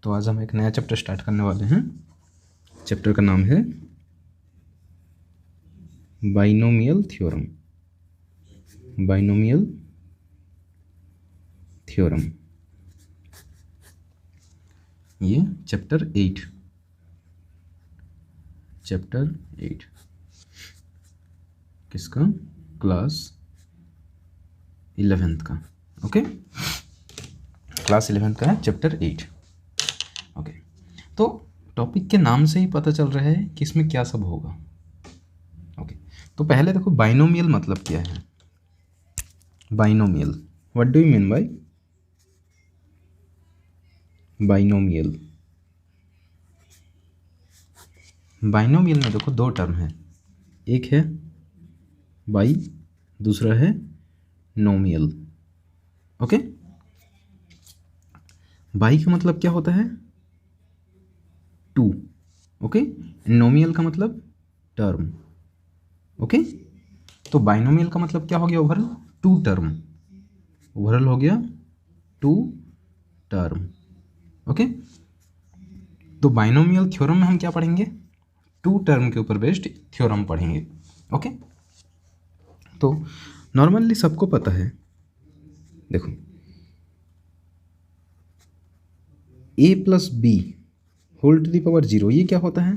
तो आज हम एक नया चैप्टर स्टार्ट करने वाले हैं। चैप्टर का नाम है बाइनोमियल थ्योरम। बाइनोमियल थ्योरम, ये चैप्टर 8 किसका? क्लास 11th का। ओके, क्लास 11th का है चैप्टर 8। ओके, तो टॉपिक के नाम से ही पता चल रहा है कि इसमें क्या सब होगा। ओके, तो पहले देखो बाइनोमियल मतलब क्या है। Binomial, what do you mean by binomial? Binomial में देखो दो टर्म है, एक है बाई, दूसरा है नोमियल। ओके, बाई का मतलब क्या होता है? टू। ओके, नोमियल का मतलब टर्म। ओके, तो बाइनोमियल का मतलब क्या हो गया? Overall to term. ओवरऑल हो गया टू टर्म। ओके, तो बाइनोमियल थ्योरम में हम क्या पढ़ेंगे? टू टर्म के ऊपर बेस्ड थ्योरम पढ़ेंगे। ओके, तो नॉर्मली सबको पता है, देखो a plus B whole to the power 0 ये क्या होता है?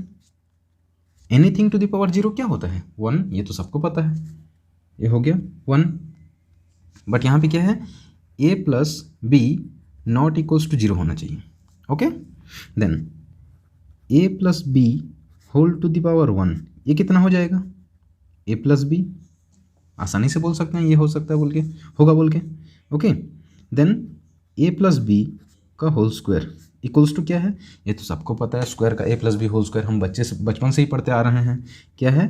एनीथिंग टू द पावर 0 क्या होता है? 1। ये तो सबको पता है, ये हो गया 1। बट यहाँ पे क्या है? a plus b not equals to 0 होना चाहिए। Okay, then a plus B whole to the power 1 ये कितना हो जाएगा? a प्लस बी, आसानी से बोल सकते हैं ये हो सकता है बोल के, होगा बोल के। Okay, then a plus b का होल स्क्वायर इक्वल्स टू क्या है? ये तो सबको पता है, स्क्वायर का a plus B whole square हम बचपन से ही पढ़ते आ रहे हैं। क्या है?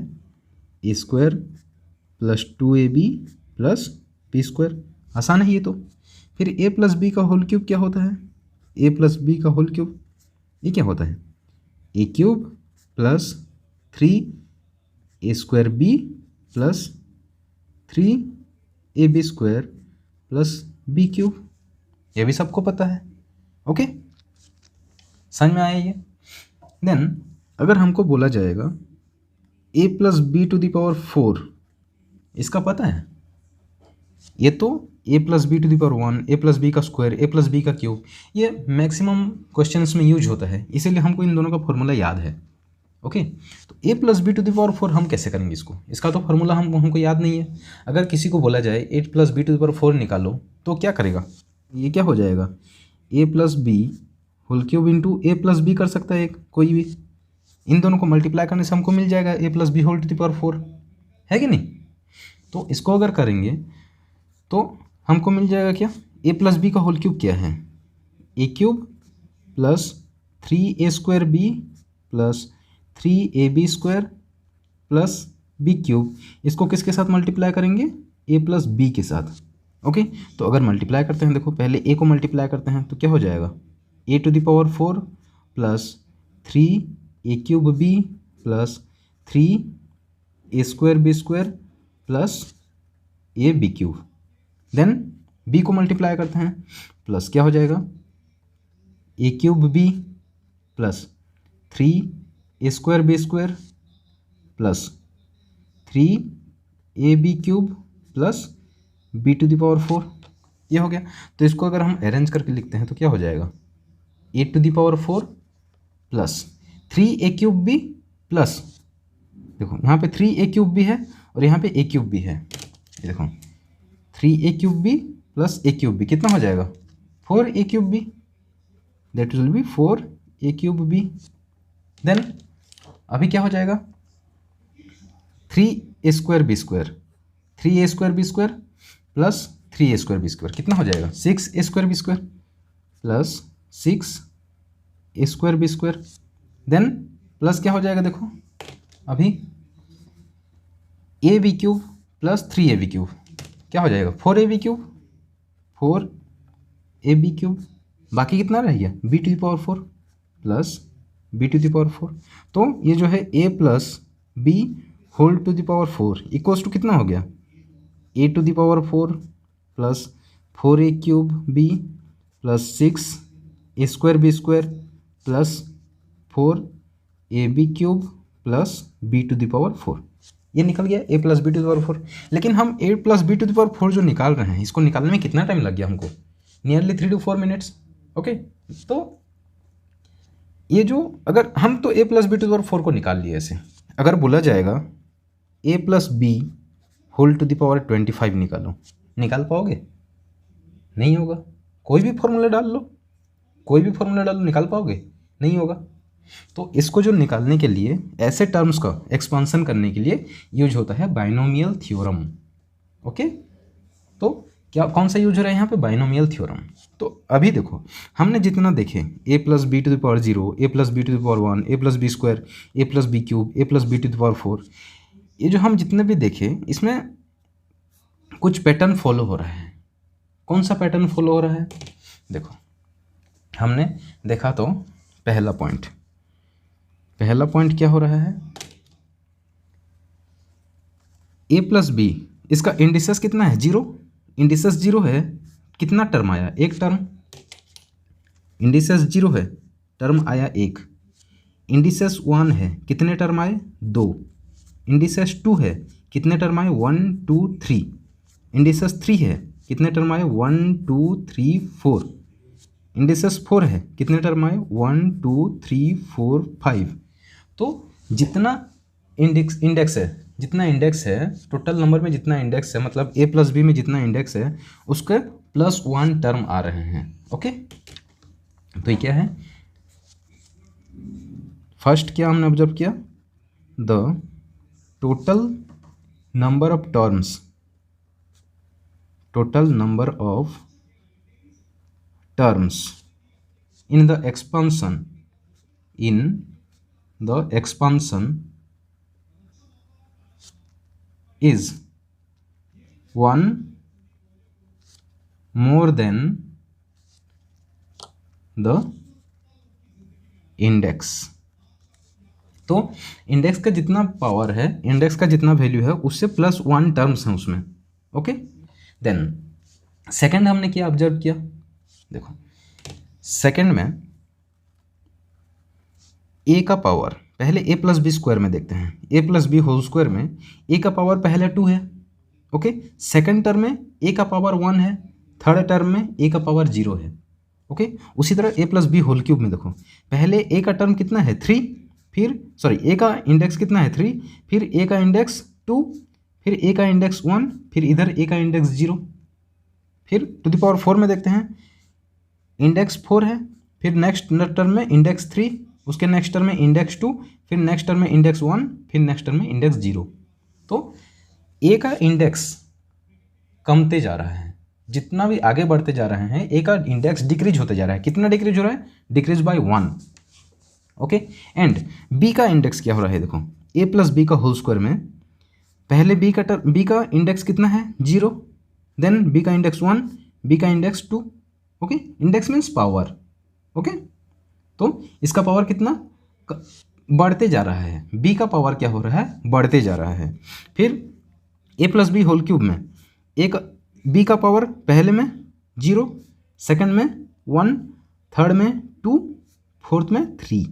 a square plus 2ab plus b square. आसान है ये तो। फिर a प्लस बी का होल क्यूब क्या होता है? a प्लस बी का होल क्यूब ये क्या होता है? a cube plus 3a square b plus 3ab square plus b cube. ये भी सबको पता है। ओके, समझ में आया ये? देन अगर हमको बोला जाएगा a plus B to the power 4, इसका पता है? ये तो a plus B to the power 1, a plus b का स्क्वायर, a प्लस बी का क्यूब, ये मैक्सिमम क्वेश्चंस में यूज होता है, इसीलिए हमको इन दोनों का फॉर्मूला याद है। ओके, तो a plus B to the power 4 हम कैसे करेंगे इसको? इसका तो फार्मूला हमको याद नहीं है। अगर किसी को बोला जाए 8 plus B to the power 4 निकालो तो क्या करेगा? ये क्या हो जाएगा? a plus B whole cube into A plus b कर सकता है एक कोई भी। इन दोनों को मल्टीप्लाई करने से हमको मिल जाएगा a plus B whole to the power 4, है कि नहीं? तो इसको अगर करेंगे तो हमको मिल जाएगा क्या? a प्लस बी का होल क्यूब क्या है? a cube plus 3a square b plus 3ab square plus b cube. इसको किसके साथ मल्टीप्लाई करेंगे? a प्लस बी के साथ। ओके, तो अगर मल्टीप्लाई करते हैं, देखो पहले a को मल्टीप्लाई करते हैं तो क्या हो जाएगा? a to the power 4 plus 3a cube b plus 3a square b square plus a b cube. Then b को मल्टीप्लाई करते हैं, प्लस क्या हो जाएगा? a cube b plus 3a square b square plus 3ab cube plus b to the power 4, ये हो गया। तो इसको अगर हम अरेंज करके लिखते हैं तो क्या हो जाएगा? a to the power 4 plus 3a cube b plus, देखो यहाँ पे 3a क्यूब भी है और यहाँ पे a क्यूब भी है। ये देखो 3a cube b plus a cube b कितना हो जाएगा? 4a cube b, that will be 4a cube b। Then अभी क्या हो जाएगा? 3a square b square, 3a square b square plus 3a square b square कितना हो जाएगा? 6a square b square plus 6a square b square. Then plus क्या हो जाएगा? देखो अभी a b cube plus 3ab cube क्या हो जाएगा? 4ab क्यूब, 4ab क्यूब, बाकी कितना रह गया? b to the power 4 plus b to the power 4। तो ये जो है a plus b whole to the power 4 equals to कितना हो गया? a to the power 4 plus 4a cube b plus 6a square b square plus 4ab³ plus b⁴ ये निकल गया a प्लस b⁴। लेकिन हम a प्लस b⁴ जो निकाल रहे हैं, इसको निकालने में कितना टाइम लग गया हमको? Nearly 3 to 4 minutes. ओके, तो ये जो अगर हम तो a प्लस b⁴ को निकाल लिए ऐसे, अगर बोला जाएगा a प्लस b⁴25 निकालो, निकाल पाओगे? नहीं होगा। कोई भी फॉर्मूला डाल लो, निकाल पाओगे? नहीं होगा। तो इसको जो निकालने के लिए, ऐसे टर्म्स का एक्सपांसन करने के लिए यूज होता है बाइनोमियल थ्योरम। ओके, तो क्या कौन सा यूज हो रहा है यहाँ पे? Binomial theorem. तो अभी देखो, हमने जितना देखे a plus b⁴, a plus b⁴, a plus b², a plus b³, a plus b⁴, ये जो हम जितने भी देखे, इसमें कुछ पैटर्न फॉलो हो रहा है। कौन सा पैटर्न फॉलो हो रहा है? देखो, हमने देखा तो पहला पॉइंट क्या हो रहा है? a प्लस b, इसका इंडिसेस कितना है? 0। इंडिसेस 0 है, कितना टर्म आया? एक टर्म। इंडिसेस 0 है, टर्म आया एक। इंडिसेस 1 है, कितने टर्म आए? 2। इंडिसेस 2 है, कितने टर्म आए? 1 2 3। इंडिसेस 3 है, कितने टर्म आए? 1 2 3 4। इंडिसेस 4 है, कितने टर्म आए? 1 2 3 4 5। तो जितना इंडेक्स है, टोटल नंबर में जितना इंडेक्स है, मतलब a प्लस बी में जितना इंडेक्स है, उसके +1 टर्म आ रहे हैं। ओके, तो ये क्या है? फर्स्ट क्या हमने ऑब्जर्व किया? The total number of terms in the expansion is 1 more than the index। तो इंडेक्स का जितना पावर है, इंडेक्स का जितना वैल्यू है, उससे +1 टर्म्स हैं उसमें। ओके, देन सेकंड हमने क्या ऑब्जर्व किया? देखो, सेकंड में a का पावर, पहले a प्लस b² में देखते हैं। a प्लस b² में a का पावर पहले 2 है। ओके, सेकंड टर्म में a का पावर 1 है, थर्ड टर्म में a का पावर 0 है। ओके, उसी तरह a प्लस b³ में देखो, पहले a का टर्म कितना है? 3, फिर a का इंडेक्स कितना है? 3, फिर a का इंडेक्स 2, फिर a का इंडेक्स 1, फिर इधर a का इंडेक्स 0, फिर टू द पावर 4 में देखते हैं, इंडेक्स 4 है, फिर नेक्स्ट टर्म में इंडेक्स 3, उसके नेक्स्ट टर्म में इंडेक्स 2, फिर नेक्स्ट टर्म में इंडेक्स 1, फिर नेक्स्ट टर्म में इंडेक्स 0। तो a का इंडेक्स कमते जा रहा है, जितना भी आगे बढ़ते जा रहे हैं a का इंडेक्स डिक्रीज होते जा रहा है। कितना डिक्रीज हो रहा है? Decrease by 1। Okay, and b का इंडेक्स क्या हो रहा है? देखो, a प्लस b का होल स्क्वायर में पहले b का इंडेक्स कितना है? 0, देन b का इंडेक्स 1, b का index 2। Okay, index means power. Okay, तो इसका पावर कितना? बढ़ते जा रहा है। b का पावर क्या हो रहा है? बढ़ते जा रहा है। फिर a प्लस b³ में b का पावर पहले में 0, सेकंड में 1, थर्ड में 2, फोर्थ में 3।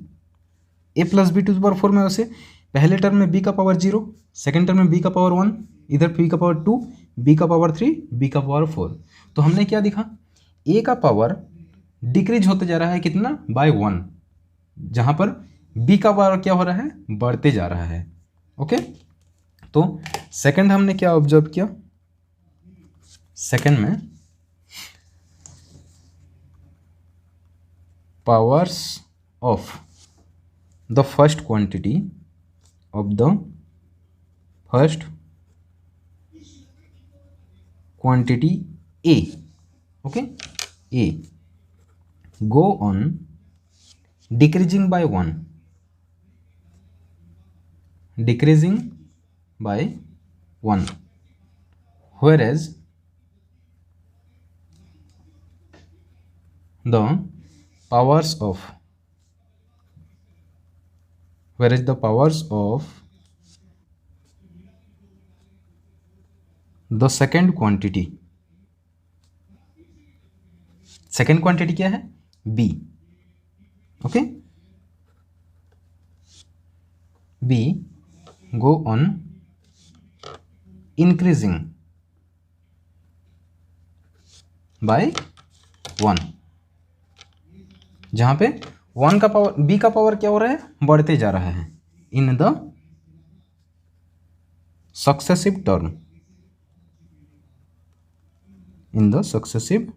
a प्लस b⁴ में वैसे पहले टर्म में b का पावर 0, सेकंड टर्म में b का पावर 1, इधर b का पावर 2, b का पावर 3, b का पावर 4। तो हमने क्या दिखा? a का पावर डिक्रीज होते जा रहा है, कितना? बाय 1, जहाँ पर b का पावर क्या हो रहा है? बढ़ते जा रहा है। ओके, तो सेकंड हमने क्या ऑब्जर्व किया? सेकंड में powers of the first quantity a, okay, a go on decreasing by 1, whereas the powers of the second quantity क्या है? b। Okay, B go on increasing by 1, जहाँ पे 1 का पावर, B का पावर क्या हो रहा है, बढ़ते जा रहा है in the successive term, in the successive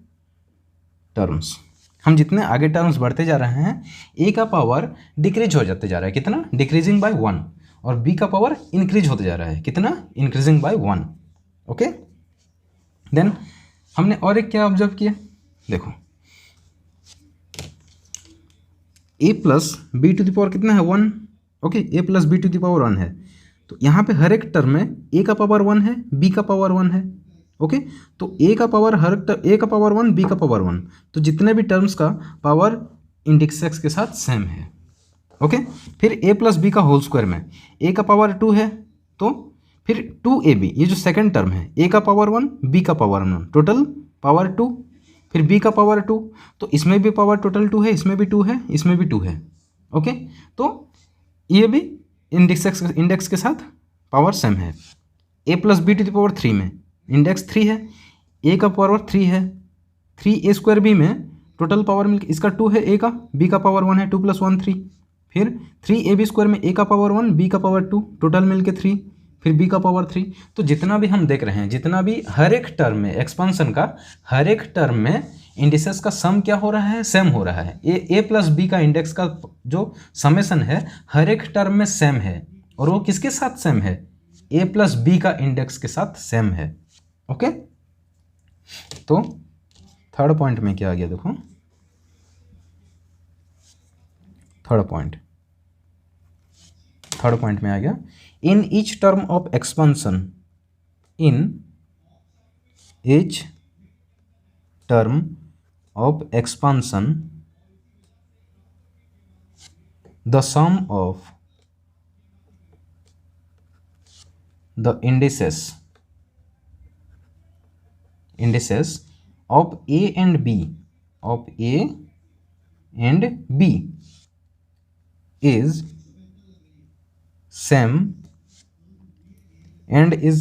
terms. हम जितने आगे टर्म्स बढ़ते जा रहे हैं, ए का पावर डिक्रीज हो जाते जा रहा है, कितना, डिक्रीजिंग बाय 1, और बी का पावर इंक्रीज होते जा रहा है, कितना, इंक्रीजिंग बाय 1। ओके, देन हमने और एक क्या ऑब्जर्व किया, देखो A plus B to the power कितना है, 1। Okay, A plus B to the power 1 है, तो यहाँ पे हर एक टर्म में ए का पावर 1 है, बी का पावर 1 है। ओके, तो ए का पावर ए का पावर 1, बी का पावर 1, तो जितने भी टर्म्स का पावर इंडेक्स एक्स के साथ सेम है। ओके, फिर ए प्लस बी का होल स्क्वायर में ए का पावर 2 है, तो फिर 2ab, ये जो सेकंड टर्म है, ए का पावर 1, बी का पावर 1, टोटल पावर 2, फिर बी का पावर 2, तो इसमें भी पावर टोटल 2 है, इसमें भी 2 है, इसमें भी 2 है। ओके, तो ये भी इंडेक्स के साथ पावर सेम है। ए plus B to the power 3 में इंडेक्स 3 है, ए का पावर 3 है, 3a स्क्वायर बी में टोटल पावर मिल, इसका 2 है, ए का, बी का पावर 1 है, 2 + 1 3, फिर 3ab स्क्वायर में ए का पावर 1, बी का पावर 2, टोटल मिल के 3, फिर बी का पावर 3। तो जितना भी हम देख रहे हैं, जितना भी हर एक टर्म में एक्सपांसन का, हर एक टर्म में इंडिसेस का सम क्या हो रहा है, सेम हो रहा है। ए प्लस बी का इंडेक्स का जो समेसन है हर एक टर्म में सेम है, और वो किसके साथ सेम है, ए प्लस बी का इंडेक्स के साथ सेम है। ओके, तो थर्ड पॉइंट में क्या आ गया, देखो थर्ड पॉइंट में आ गया, in each term of expansion, in each term of expansion the sum of the indices of A and B is same and is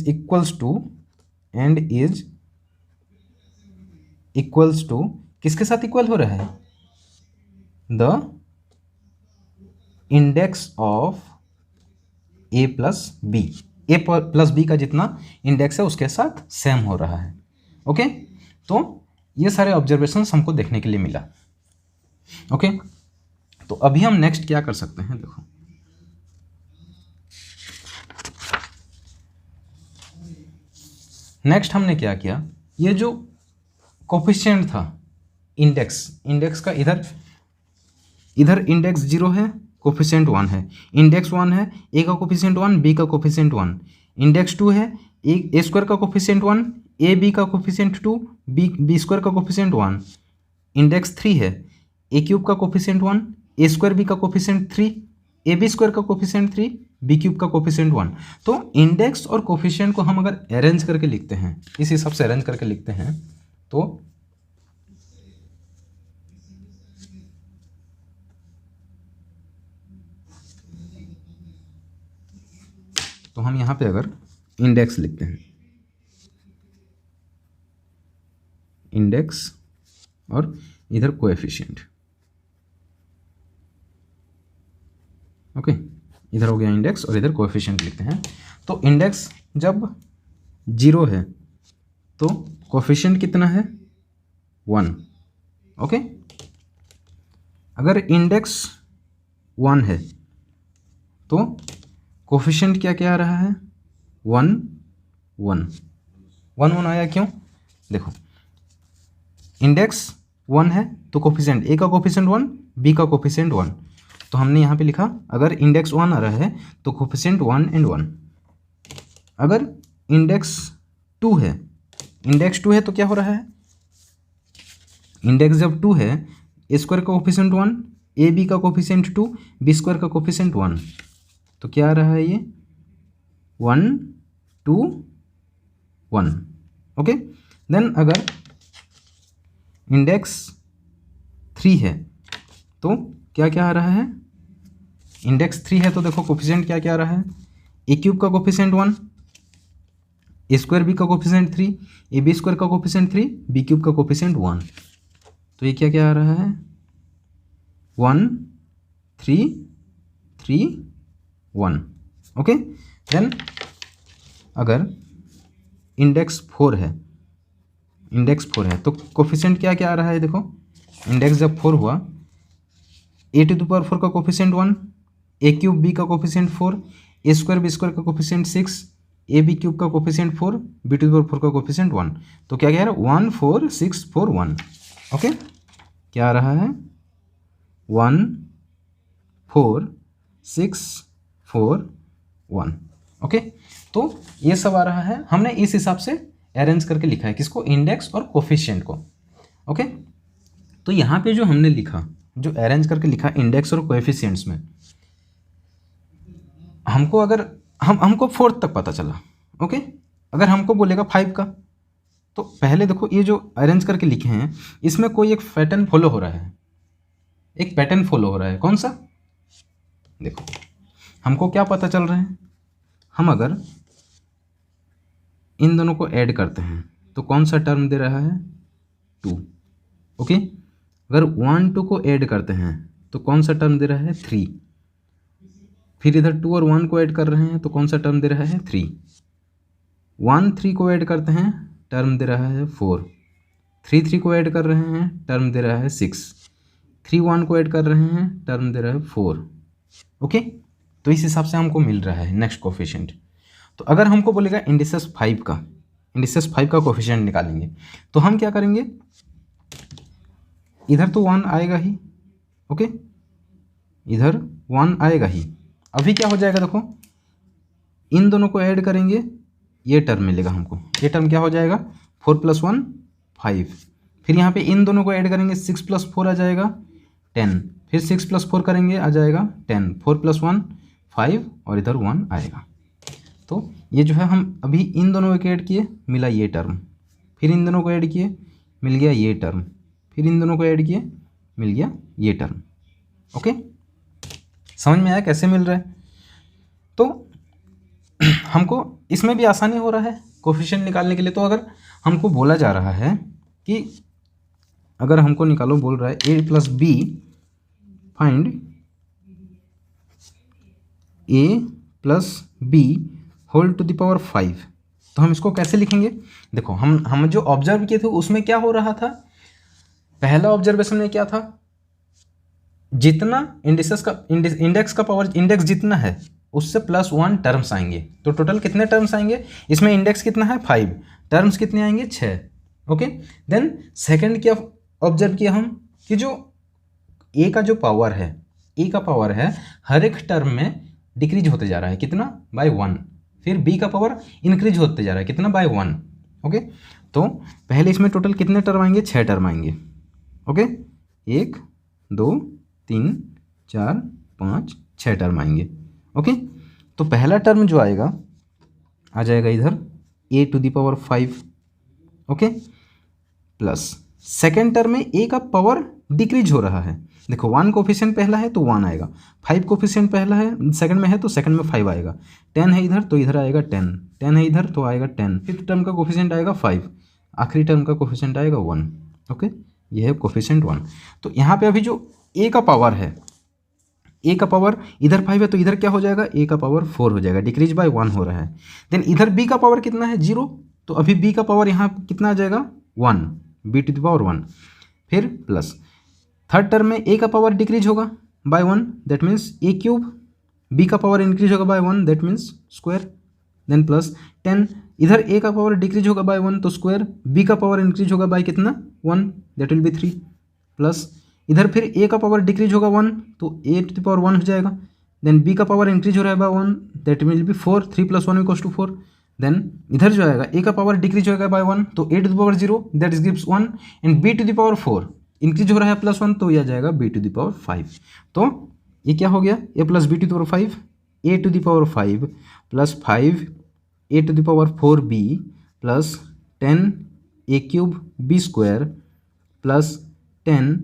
equals to किसके साथ इक्वल हो रहा है, the index of a plus b, a plus b का जितना index है उसके साथ सेम हो रहा है। ओके, तो ये सारे ऑब्जर्वेशंस हमको देखने के लिए मिला। ओके, तो अभी हम नेक्स्ट क्या कर सकते हैं, देखो नेक्स्ट हमने क्या किया, ये जो कोफिशिएंट था इंडेक्स का, इधर इंडेक्स 0 है, कोफिशिएंट 1 है, इंडेक्स 1 है, ए का कोफिशिएंट 1, बी का कोफिशिएंट 1, इंडेक्स 2 है, ए स्क्वायर का कोफिशिएंट 1, ए बी का कोफिशिएंट 2, बी स्क्वायर का कोफिशिएंट 1, इंडेक्स 3 है, ए क्यूब का कोफिशिएंट 1, ए स्क्वायर बी का कोफिशिएंट 3, ए बी स्क्वायर का कोफिशिएंट 3, बी क्यूब का कोफिशिएंट 1। तो इंडेक्स और कोफिशिएंट को हम अगर अरेंज करके लिखते हैं, इस हिसाब से अरेंज करके लिखते हैं, तो हम यहाँ पे अगर इंडेक्स लिखते हैं, इंडेक्स और इधर कोएफिशिएंट, ओके, इधर हो गया इंडेक्स और इधर कोएफिशिएंट लिखते हैं, तो इंडेक्स जब 0 है तो कोएफिशिएंट कितना है, 1। ओके, अगर इंडेक्स 1 है तो कोफिशिएंट क्या क्या आ रहा है, 1 1 आया, क्यों, देखो इंडेक्स 1 है तो कोफिशिएंट, ए का कोफिशिएंट 1, बी का कोफिशिएंट 1, तो हमने यहाँ पे लिखा अगर इंडेक्स 1 आ रहा है तो कोफिशिएंट 1 and 1। अगर इंडेक्स 2 है तो क्या हो रहा है, इंडेक्स जब 2 है, ए स्क्वायर का कोफिशिएंट 1, ए बी का कोफिशिएंट 2, बी स्क्वायर का कोफिशिएंट 1, तो क्या आ रहा है, ये 1 2 1। ओके, देन अगर इंडेक्स 3 है तो क्या क्या आ रहा है, इंडेक्स 3 है तो देखो कोफिशिएंट क्या क्या आ रहा है, ए क्यूब का कोफिशिएंट 1, ए स्क्वायर बी का कोफिशिएंट 3, ए बी स्क्वायर का कोफिशिएंट 3, बी क्यूब का कोफिशिएंट 1। तो ये क्या क्या आ रहा है, 1 3 3 1। ओके, देन अगर इंडेक्स 4 है, इंडेक्स 4 है तो कोफिशिएंट क्या क्या आ रहा है, देखो इंडेक्स जब 4 हुआ, ए टू द पावर 4 का कोफिशिएंट 1, ए क्यूब बी का coefficient 4, a square b square का कोफिशिएंट 6, ए बी क्यूब का coefficient 4, b to the power 4 का कोफिशिएंट 1। तो क्या कह रहा है, 1 4 6 4 1। ओके, क्या आ रहा है, 1 4 6 4 1। ओके, तो ये सब आ रहा है, हमने इस हिसाब से अरेंज करके लिखा है किसको, इंडेक्स और कोफिशिएंट को। ओके, तो यहाँ पे जो हमने लिखा, जो अरेंज करके लिखा इंडेक्स और कोएफिशिएंट्स में, हमको अगर हमको 4 तक पता चला। ओके, अगर हमको बोलेगा 5 का, तो पहले देखो ये जो अरेंज करके लिखे हैं इसमें कोई एक पैटर्न फॉलो हो रहा है, एक पैटर्न फॉलो हो रहा है, कौन सा, देखो हमको क्या पता चल रहा है, हम अगर इन दोनों को ऐड करते हैं तो कौन सा टर्म दे रहा है, 2। ओके, अगर 1 2 को ऐड करते हैं तो कौन सा टर्म दे रहा है, 3। फिर इधर 2 और 1 को ऐड कर रहे हैं तो कौन सा टर्म दे रहा है, 3। 1 3 को ऐड करते हैं, टर्म दे रहा है 4। 3 3 को ऐड कर रहे हैं, टर्म दे रहा है 6। 3 1 को ऐड कर रहे हैं, टर्म दे रहा है 4। ओके, तो इस हिसाब से हमको मिल रहा है नेक्स्ट कोफिशिएंट। तो अगर हमको बोलेगा इंडिसेस 5 का, इंडिसेस 5 का कोफिशिएंट निकालेंगे तो हम क्या करेंगे, इधर तो 1 आएगा ही। ओके, इधर 1 आएगा ही। अभी क्या हो जाएगा, देखो इन दोनों को ऐड करेंगे, ये टर्म मिलेगा हमको, ये टर्म क्या हो जाएगा, 4 + 1 5। फिर यहाँ पे इन दोनों को ऐड करेंगे, 6 + 4 आ जाएगा 10। फिर 6 + 4 करेंगे, आ जाएगा 10। 4 + 1 5 और इधर 1 आएगा। तो ये जो है हम अभी इन दोनों को ऐड किए, मिला ये टर्म। फिर इन दोनों को ऐड किए, मिल गया ये टर्म। फिर इन दोनों को ऐड किए, मिल गया ये टर्म। ओके, समझ में आया कैसे मिल रहा है। तो हमको इसमें भी आसानी हो रहा है कोफिशिएंट निकालने के लिए। तो अगर हमको बोला जा रहा है कि अगर हमको निकालो, बोल रहा है a + b find a + b whole to the power 5, तो हम इसको कैसे लिखेंगे, देखो हम जो ऑब्जर्व किए थे उसमें क्या हो रहा था, पहला ऑब्जर्वेशन में क्या था, जितना इंडेक्स का पावर, इंडेक्स जितना है उससे +1 टर्म्स आएंगे। तो टोटल कितने टर्म्स आएंगे, इसमें इंडेक्स कितना है 5, टर्म्स कितने आएंगे 6। ओके, देन सेकंड क्या ऑब्जर्व किया हम कि जो ए का जो पावर है, ए का पावर है हर एक टर्म में डिक्रीज होते जा रहा है, कितना, बाय 1। फिर बी का पावर इंक्रीज होते जा रहा है, कितना, बाय 1। ओके, तो पहले इसमें टोटल कितने टर्म आएंगे, 6 टर्म आएंगे। ओके, 1 2 3 4 5 6 टर्म आएंगे। ओके, तो पहला टर्म जो आएगा आ जाएगा इधर a to the power 5। Okay, plus second term में a का पावर डिक्रीज हो रहा है। देखो 1 कोफिशिएंट पहला है तो 1 आएगा, 5 कोफिशिएंट पहला है सेकंड में है तो सेकंड में 5 आएगा, 10 है इधर तो इधर आएगा 10, 10 है इधर तो आएगा 10, फिफ्थ टर्म का कोफिशिएंट आएगा 5, आखिरी टर्म का कोफिशिएंट आएगा 1। ओके, ये है कोफिशिएंट 1। तो यहाँ पे अभी जो a का पावर है, a का पावर इधर 5 है तो इधर क्या हो जाएगा, a का पावर 4 हो जाएगा, डिक्रीज बाय 1 हो रहा है। देन इधर b का पावर कितना है, 0, तो अभी b का पावर यहाँ कितना आ जाएगा, 1, b टू द पावर 1। फिर प्लस थर्ड टर्म में a का पावर डिक्रीज होगा by 1, that means a³, b का पावर इंक्रीज होगा by 1, that means square. Then plus 10, इधर a का पावर डिक्रीज होगा बाय 1 तो स्क्वायर, b का पावर इंक्रीज होगा बाय कितना, 1, दैट विल बी 3। प्लस इधर फिर a का पावर डिक्रीज होगा 1 तो a टू द पावर 1 हो जाएगा। देन b का पावर इंक्रीज हो रहा है बाय 1, दैट विल बी 4, 3 + 1 = 4। देन इधर जो आएगा a का पावर डिक्रीज होगा बाय 1 तो a to the power 0 that gives 1, and b to the power 4 increase हो रहा है +1 तो यह आ जाएगा b टू द पावर 5। तो ये क्या हो गया, a + b to the power 5, a to the power 5 plus 5 a to the power 4b plus 10 a³ b² plus 10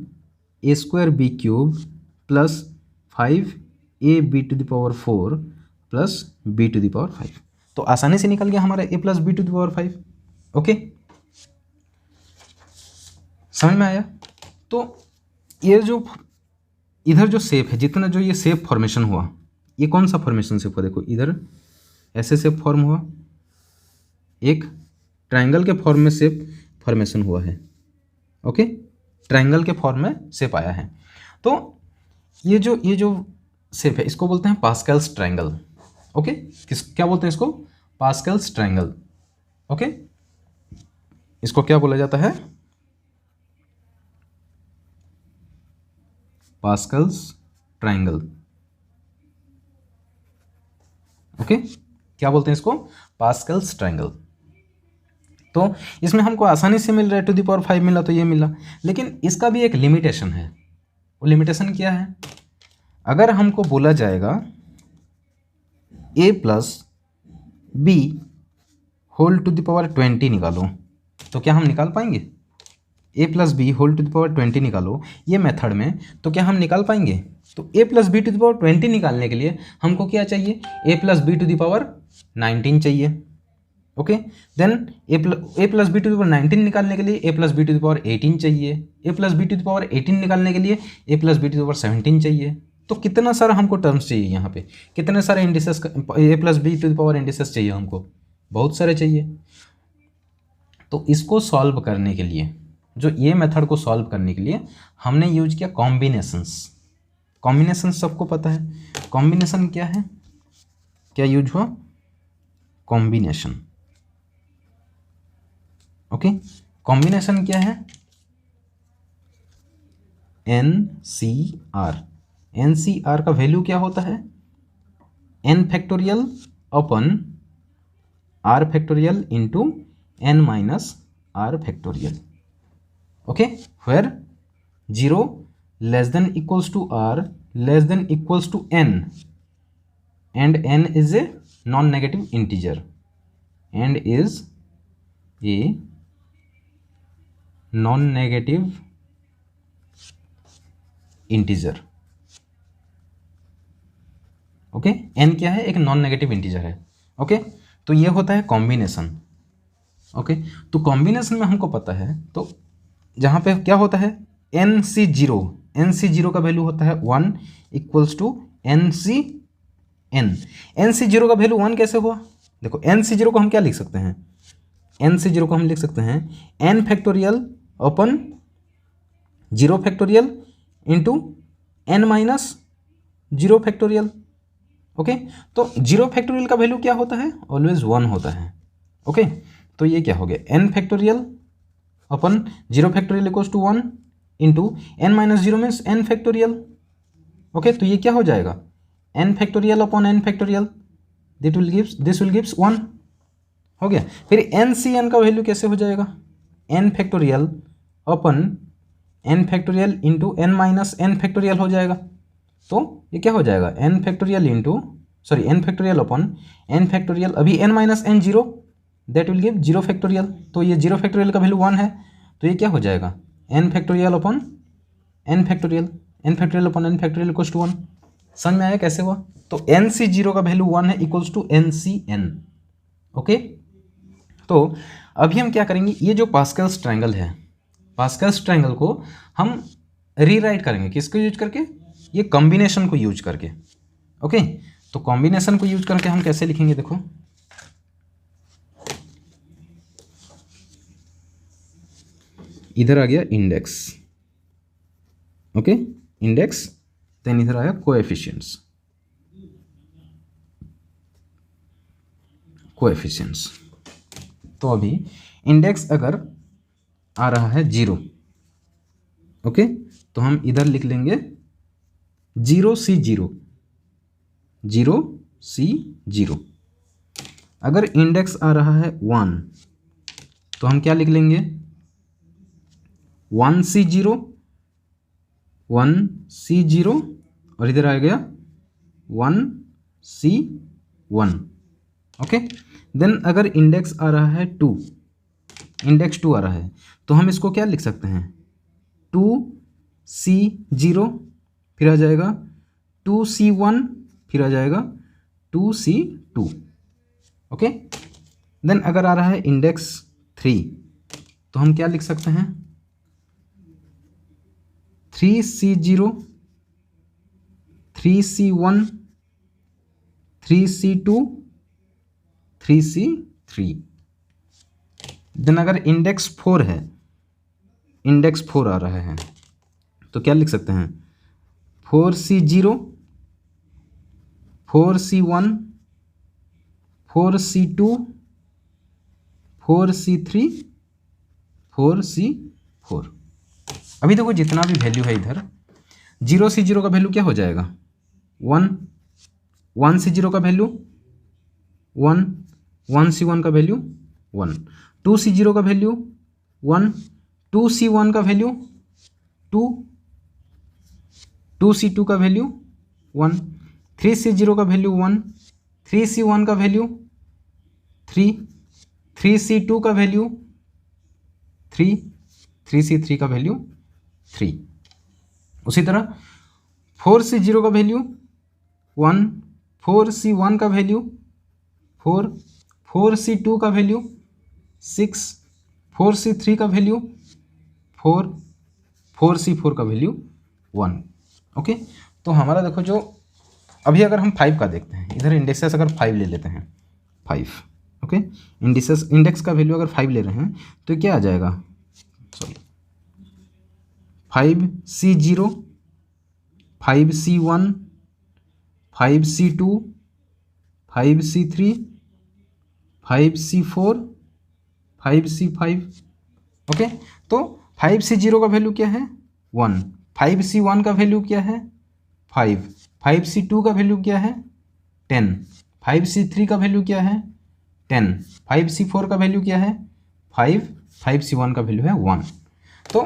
a² b³ plus 5 a B to the power 4 plus B to the power 5। तो आसानी से निकल गया हमारा a plus B to the power 5। Okay, समझ में आया? तो ये जो इधर जो शेप है, जितना जो ये शेप फॉर्मेशन हुआ, ये कौन सा फॉर्मेशन शेप हुआ? देखो इधर ऐसे शेप फॉर्म हुआ, एक ट्रायंगल के फॉर्म में शेप फॉर्मेशन हुआ है। ओके, ट्रायंगल के फॉर्म में शेप आया है। तो ये जो शेप है इसको बोलते हैं पास्कल्स ट्रायंगल। ओके, क्या बोलते हैं इसको? Pascal's triangle. ओके, इसको क्या बोला जाता है? Pascal's triangle. ओके, क्या बोलते हैं इसको? Pascal's triangle. तो इसमें हमको आसानी से मिल रहा है, टू द पावर 5 मिला तो ये मिला, लेकिन इसका भी एक लिमिटेशन है। वो लिमिटेशन क्या है? अगर हमको बोला जाएगा a plus B whole to the power 20 निकालो, तो क्या हम निकाल पाएंगे? a plus B whole to the power 20 निकालो ये मेथड में, तो क्या हम निकाल पाएंगे? तो a plus B to the power 20 निकालने के लिए हमको क्या चाहिए? a plus B to the power 19 चाहिए। Okay, then a plus B to the power 19 निकालने के लिए a plus B to the power 18 चाहिए। a plus B to the power 18 निकालने के लिए a plus B to the power 17 चाहिए। तो कितना सारा हमको टर्म्स चाहिए यहाँ पे? कितने सारे indices a plus B to the power indices चाहिए हमको? बहुत सारे चाहिए। तो इसको सॉल्व करने के लिए, जो ये मेथड को सॉल्व करने के लिए हमने यूज किया कॉम्बिनेशंस। कॉम्बिनेशन सबको पता है। कॉम्बिनेशन क्या है? क्या यूज हुआ? कॉम्बिनेशन। ओके, कॉम्बिनेशन क्या है? NCR। NCR का वैल्यू क्या होता है? n factorial upon r factorial into n minus r factorial. Okay, where 0 less than equals to r less than equals to n and n is a non-negative integer and is a non-negative integer। Okay, n क्या है? एक non negative integer है। Okay, तो ये होता है combination. Okay, तो combination में हमको पता है, तो जहाँ पे क्या होता है? NC0 का वैल्यू होता है 1 इक्वल्स टू NC0 का वैल्यू 1 कैसे हुआ? देखो NC0 को हम क्या लिख सकते हैं? NC0 को हम लिख सकते हैं n factorial upon 0 factorial into n minus 0 factorial. Okay, तो 0 फैक्टोरियल का वैल्यू क्या होता है? ऑलवेज 1 होता है। ओके, तो ये क्या हो गया? n factorial upon 0 factorial equals to 1 into n minus 0 means n factorial. Okay, तो ये क्या हो जाएगा? n factorial upon n factorial, this will gives 1 हो गया। फिर NCN का वैल्यू कैसे हो जाएगा? n फैक्टोरियल अपन n factorial into n minus n factorial हो जाएगा। तो ये क्या हो जाएगा? n factorial into n factorial upon n factorial, अभी n minus n 0, that will give 0 factorial. तो ये 0 फैक्टोरियल का वैल्यू 1 है, तो ये क्या हो जाएगा? n factorial upon n factorial, n factorial upon n factorial equals to 1। समझ में आया कैसे हुआ? तो NC0 का वैल्यू 1 है इक्वल्स टू NCN। ओके, तो अभी हम क्या करेंगे? ये जो पास्कल्स ट्रायंगल है, पास्कल्स ट्रायंगल को हम रीराइट करेंगे किसको यूज करके? ये कॉम्बिनेशन को यूज करके। ओके, तो कॉम्बिनेशन को यूज करके हम कैसे लिखेंगे? देखो इधर आ गया इंडेक्स। ओके, इंडेक्स, देन इधर आया कोएफिशिएंट्स। कोएफिशिएंट्स, तो अभी इंडेक्स अगर आ रहा है 0, ओके, तो हम इधर लिख लेंगे 0C0, 0C0। अगर इंडेक्स आ रहा है 1, तो हम क्या लिख लेंगे? 1C0, 1C0 और इधर आ गया 1C1। ओके, देन अगर इंडेक्स आ रहा है 2, इंडेक्स 2 आ रहा है, तो हम इसको क्या लिख सकते हैं? 2C0, फिर आ जाएगा 2C1 फिर आ जाएगा 2C2। ओके, देन अगर आ रहा है इंडेक्स 3 तो हम क्या लिख सकते हैं 3C0 3C1 3C2 3C3। Then अगर इंडेक्स 4 है, इंडेक्स 4 आ रहा है तो क्या लिख सकते हैं 4C0 4C1 4C2 4C3 4C4। अभी देखो जितना भी वैल्यू है इधर 0C0 का वैल्यू क्या हो जाएगा 1, 1C0 का वैल्यू 1, 1C1 का वैल्यू 1, 2C0 का वैल्यू 1, 2C1 का वैल्यू 2, 2C2 का वैल्यू 1, 3C0 का वैल्यू 1, 3C1 का वैल्यू 3, 3C2 का वैल्यू 3, 3C3 का वैल्यू 3। उसी तरह 4C0 का वैल्यू 1, 4C1 का वैल्यू 4, 4C2 का वैल्यू 6, 4C3 का वैल्यू 4, 4C4 का वैल्यू 1। ओके, तो हमारा देखो जो अभी अगर हम 5 का देखते हैं, इधर इंडेक्सेस अगर 5 ले लेते हैं 5। ओके, इंडेक्स का वैल्यू अगर 5 ले रहे हैं तो क्या आ जाएगा 5C0 5C1 5C2 5C3 5C4 5C5। Okay, तो 5C0 का वैल्यू क्या है 1, 5C1 का वैल्यू क्या है 5, 5C2 का वैल्यू क्या है 10, 5C3 का वैल्यू क्या है 10, 5C4 का वैल्यू क्या है 5, 5C1 का वैल्यू है 1। तो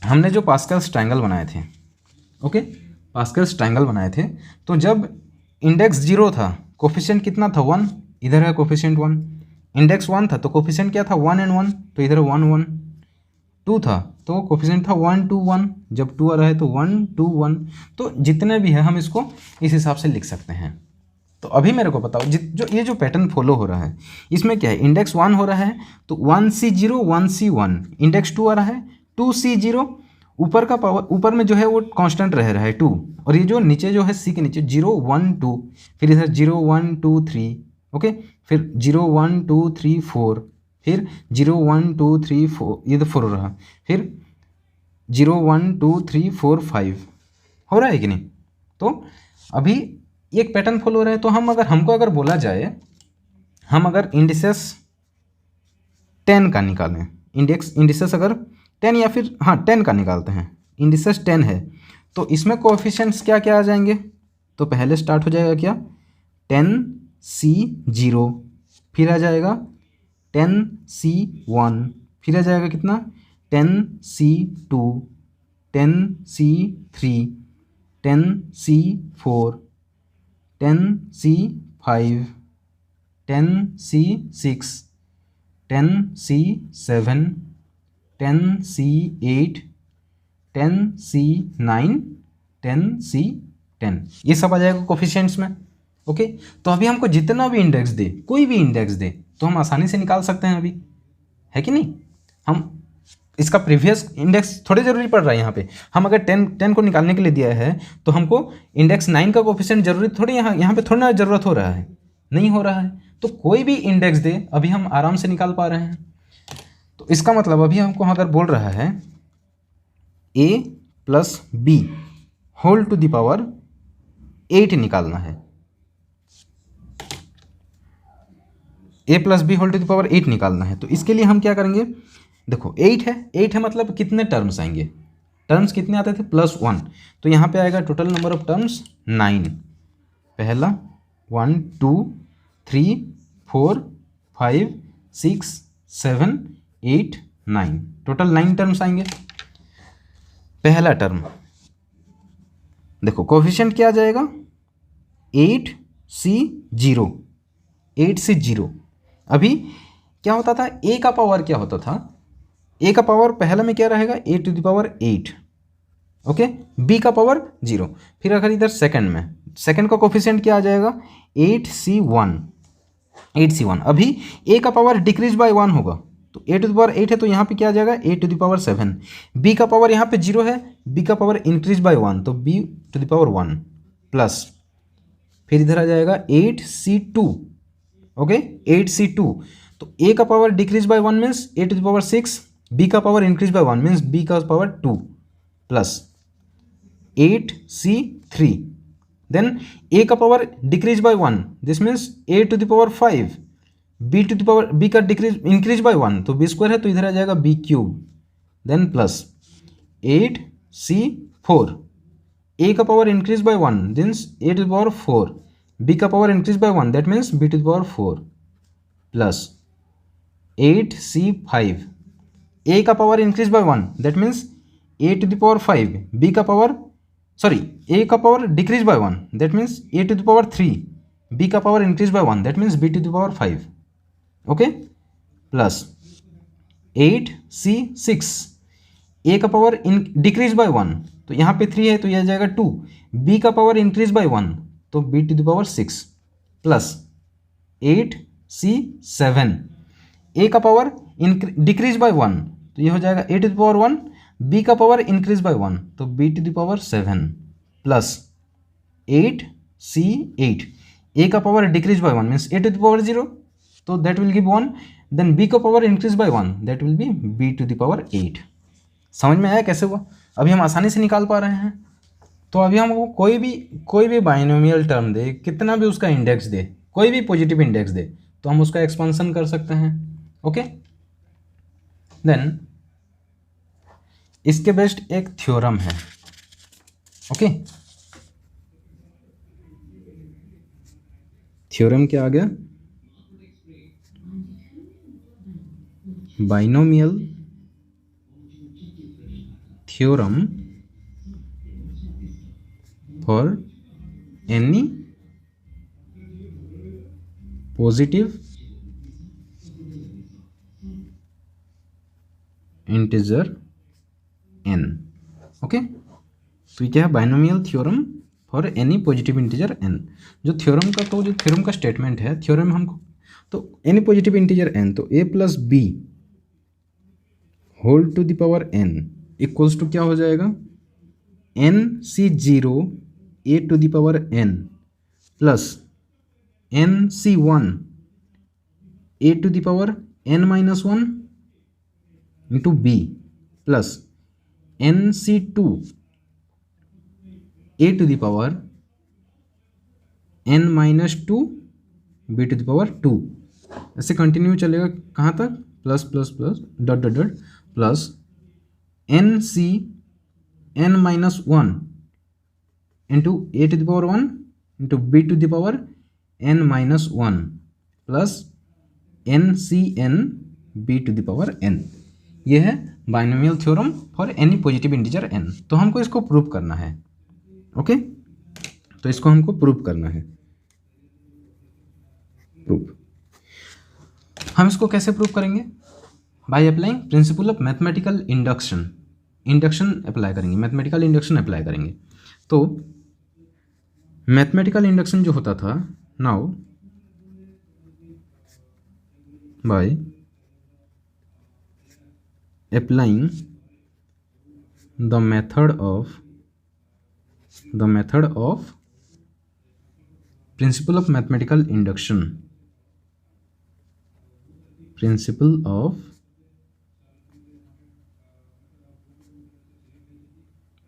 हमने जो पास्कल्स ट्रायंगल बनाए थे, ओके, पास्कल्स ट्रायंगल बनाए थे, तो जब इंडेक्स 0 था कोफिशिएंट कितना था 1, इधर है कोफिशिएंट 1, इंडेक्स 1 था तो कोफिशिएंट क्या था 1 and 1, तो इधर 1 1, 2 था तो कोफिशिएंट था 1 2 1, जब 2 आ रहा है तो 1 2 1, तो जितने भी है हम इसको इस हिसाब से लिख सकते हैं। तो अभी मेरे को बताओ जो ये जो पैटर्न फॉलो हो रहा है इसमें क्या है, इंडेक्स 1 हो रहा है तो 1C0 1C1, इंडेक्स 2 आ रहा है 2C0, ऊपर का पावर ऊपर में जो है वो कांस्टेंट रह रहा है 2, और ये जो नीचे जो है सी के नीचे 0 1 2, फिर इधर 0 1 2 3, ओके, फिर 0 1 2 3 4, फिर 0 1 2 3 4, ये तो 4 रहा, फिर 0 1 2 3 4 5 हो रहा है कि नहीं। तो अभी एक पैटर्न फॉलो हो रहा है, तो हमको अगर बोला जाए हम अगर इंडिसेस 10 का निकालें, इंडिसेस अगर 10 या फिर 10 का निकालते हैं, इंडिसेस 10 है तो इसमें कोएफिशिएंट्स क्या क्या आ जाएंगे, तो पहले स्टार्ट हो जाएगा क्या 10C0, फिर आ जाएगा 10C1, फिर आ जाएगा कितना 10C2, 10C3, 10C4, 10C5, 10C6, 10C7, 10C8, 10C9, 10C10, ये सब आ जाएगा कोफिशिएंट्स में। ओके, तो अभी हमको जितना भी इंडेक्स दे, कोई भी इंडेक्स दे तो हम आसानी से निकाल सकते हैं, अभी है कि नहीं। हम इसका प्रीवियस इंडेक्स थोड़ी ज़रूरी पड़ रहा है यहाँ पे, हम अगर 10 को निकालने के लिए दिया है तो हमको इंडेक्स 9 का कोफिशिएंट जरूरी थोड़ी यहाँ पे थोड़ी ना ज़रूरत हो रहा है, नहीं हो रहा है, तो कोई भी इंडेक्स दे अभी हम आराम से निकाल पा रहे हैं। तो इसका मतलब अभी हमको अगर बोल रहा है a + b whole to the power 8 निकालना है, a + b whole to the power 8 निकालना है, तो इसके लिए हम क्या करेंगे, देखो 8 है मतलब कितने टर्म्स आएंगे, टर्म्स कितने आते थे +1, तो यहाँ पे आएगा टोटल नंबर ऑफ टर्म्स 9, पहला 1 2 3 4 5 6 7 8 9, टोटल 9 टर्म्स आएंगे। पहला टर्म देखो कोफिशिएंट क्या आ जाएगा 8C0, 8C0। अभी क्या होता था a का पावर क्या होता था, a का पावर पहला में क्या रहेगा a to the power 8, okay, b का पावर 0। फिर अगर इधर सेकंड में, सेकंड का कोफिशिएंट क्या आ जाएगा 8c1, 8c1। अभी a का पावर डिक्रीज बाय 1 होगा, तो a टू द पावर 8 है तो यहाँ पे क्या आ जाएगा a to the power 7। b का पावर यहाँ पे 0 है, b का पावर इंक्रीज बाय 1 तो b to the power 1 plus, फिर इधर आ जाएगा 8c2। Okay, 8c2। तो a का power decrease by 1 means a to the power 6, b का power increase by 1 means b का power 2 plus 8c3। Then a का power decrease by 1, this means a to the power 5, b to the power b का decrease increase by 1 तो b square है तो इधर आ जाएगा b cube, then plus 8c4। a का power increase by 1 means a to the power 4, b का power increase by 1 that means b to the power 4 plus 8c5। a का power increase by 1 that means a to the power 5, b का power a का power decrease by 1 that means a to the power 3, b का power increase by 1 that means b to the power 5। Okay, plus 8c6। a का power decrease by 1 तो यहाँ पे 3 है तो यह आ जाएगा 2, b का पावर इंक्रीज बाय 1 तो b to the power 6 plus 8c7। a का पावर डिक्रीज बाय 1 तो ये हो जाएगा a to the power 1, b का पावर इंक्रीज बाय 1 तो b to the power 7 plus 8c8। a का power decrease by 1 means a to the power 0 तो that will give 1, then b का power increase by 1 that will be b to the power 8। समझ में आया कैसे हुआ? अभी हम आसानी से निकाल पा रहे हैं। तो अभी हमको कोई भी बाइनोमियल टर्म दे, कितना भी उसका इंडेक्स दे, कोई भी पॉजिटिव इंडेक्स दे तो हम उसका एक्सपांसन कर सकते हैं। ओके, देन इसके बेस्ट एक थ्योरम है। ओके, थ्योरम क्या आ गया? Binomial theorem for any positive integer n। Okay, तो ये क्या है? Binomial theorem for any positive integer n। जो थ्योरम का स्टेटमेंट है, थ्योरम हमको तो एनी पॉजिटिव इंटीजर n तो a plus B whole to the power n equals to क्या हो जाएगा nc0 a to the power n plus nc1 a to the power n-1 into b plus nc2 a to the power n-2 b to the power 2। ऐसे continue चलेगा कहाँ तक? Plus plus plus dot dot dot plus nc n-1 into a to the power 1 into b to the power n-1 plus ncn b to the power n। ये है binomial theorem for any positive integer n। तो हमको इसको prove करना है। Okay, तो इसको हमको प्रूव करना है। हम इसको कैसे प्रूव करेंगे? By applying principle of mathematical induction apply करेंगे, मैथमेटिकल इंडक्शन अप्लाई करेंगे। तो मैथमेटिकल इंडक्शन जो होता था, now by applying the method of principle of mathematical induction, principle of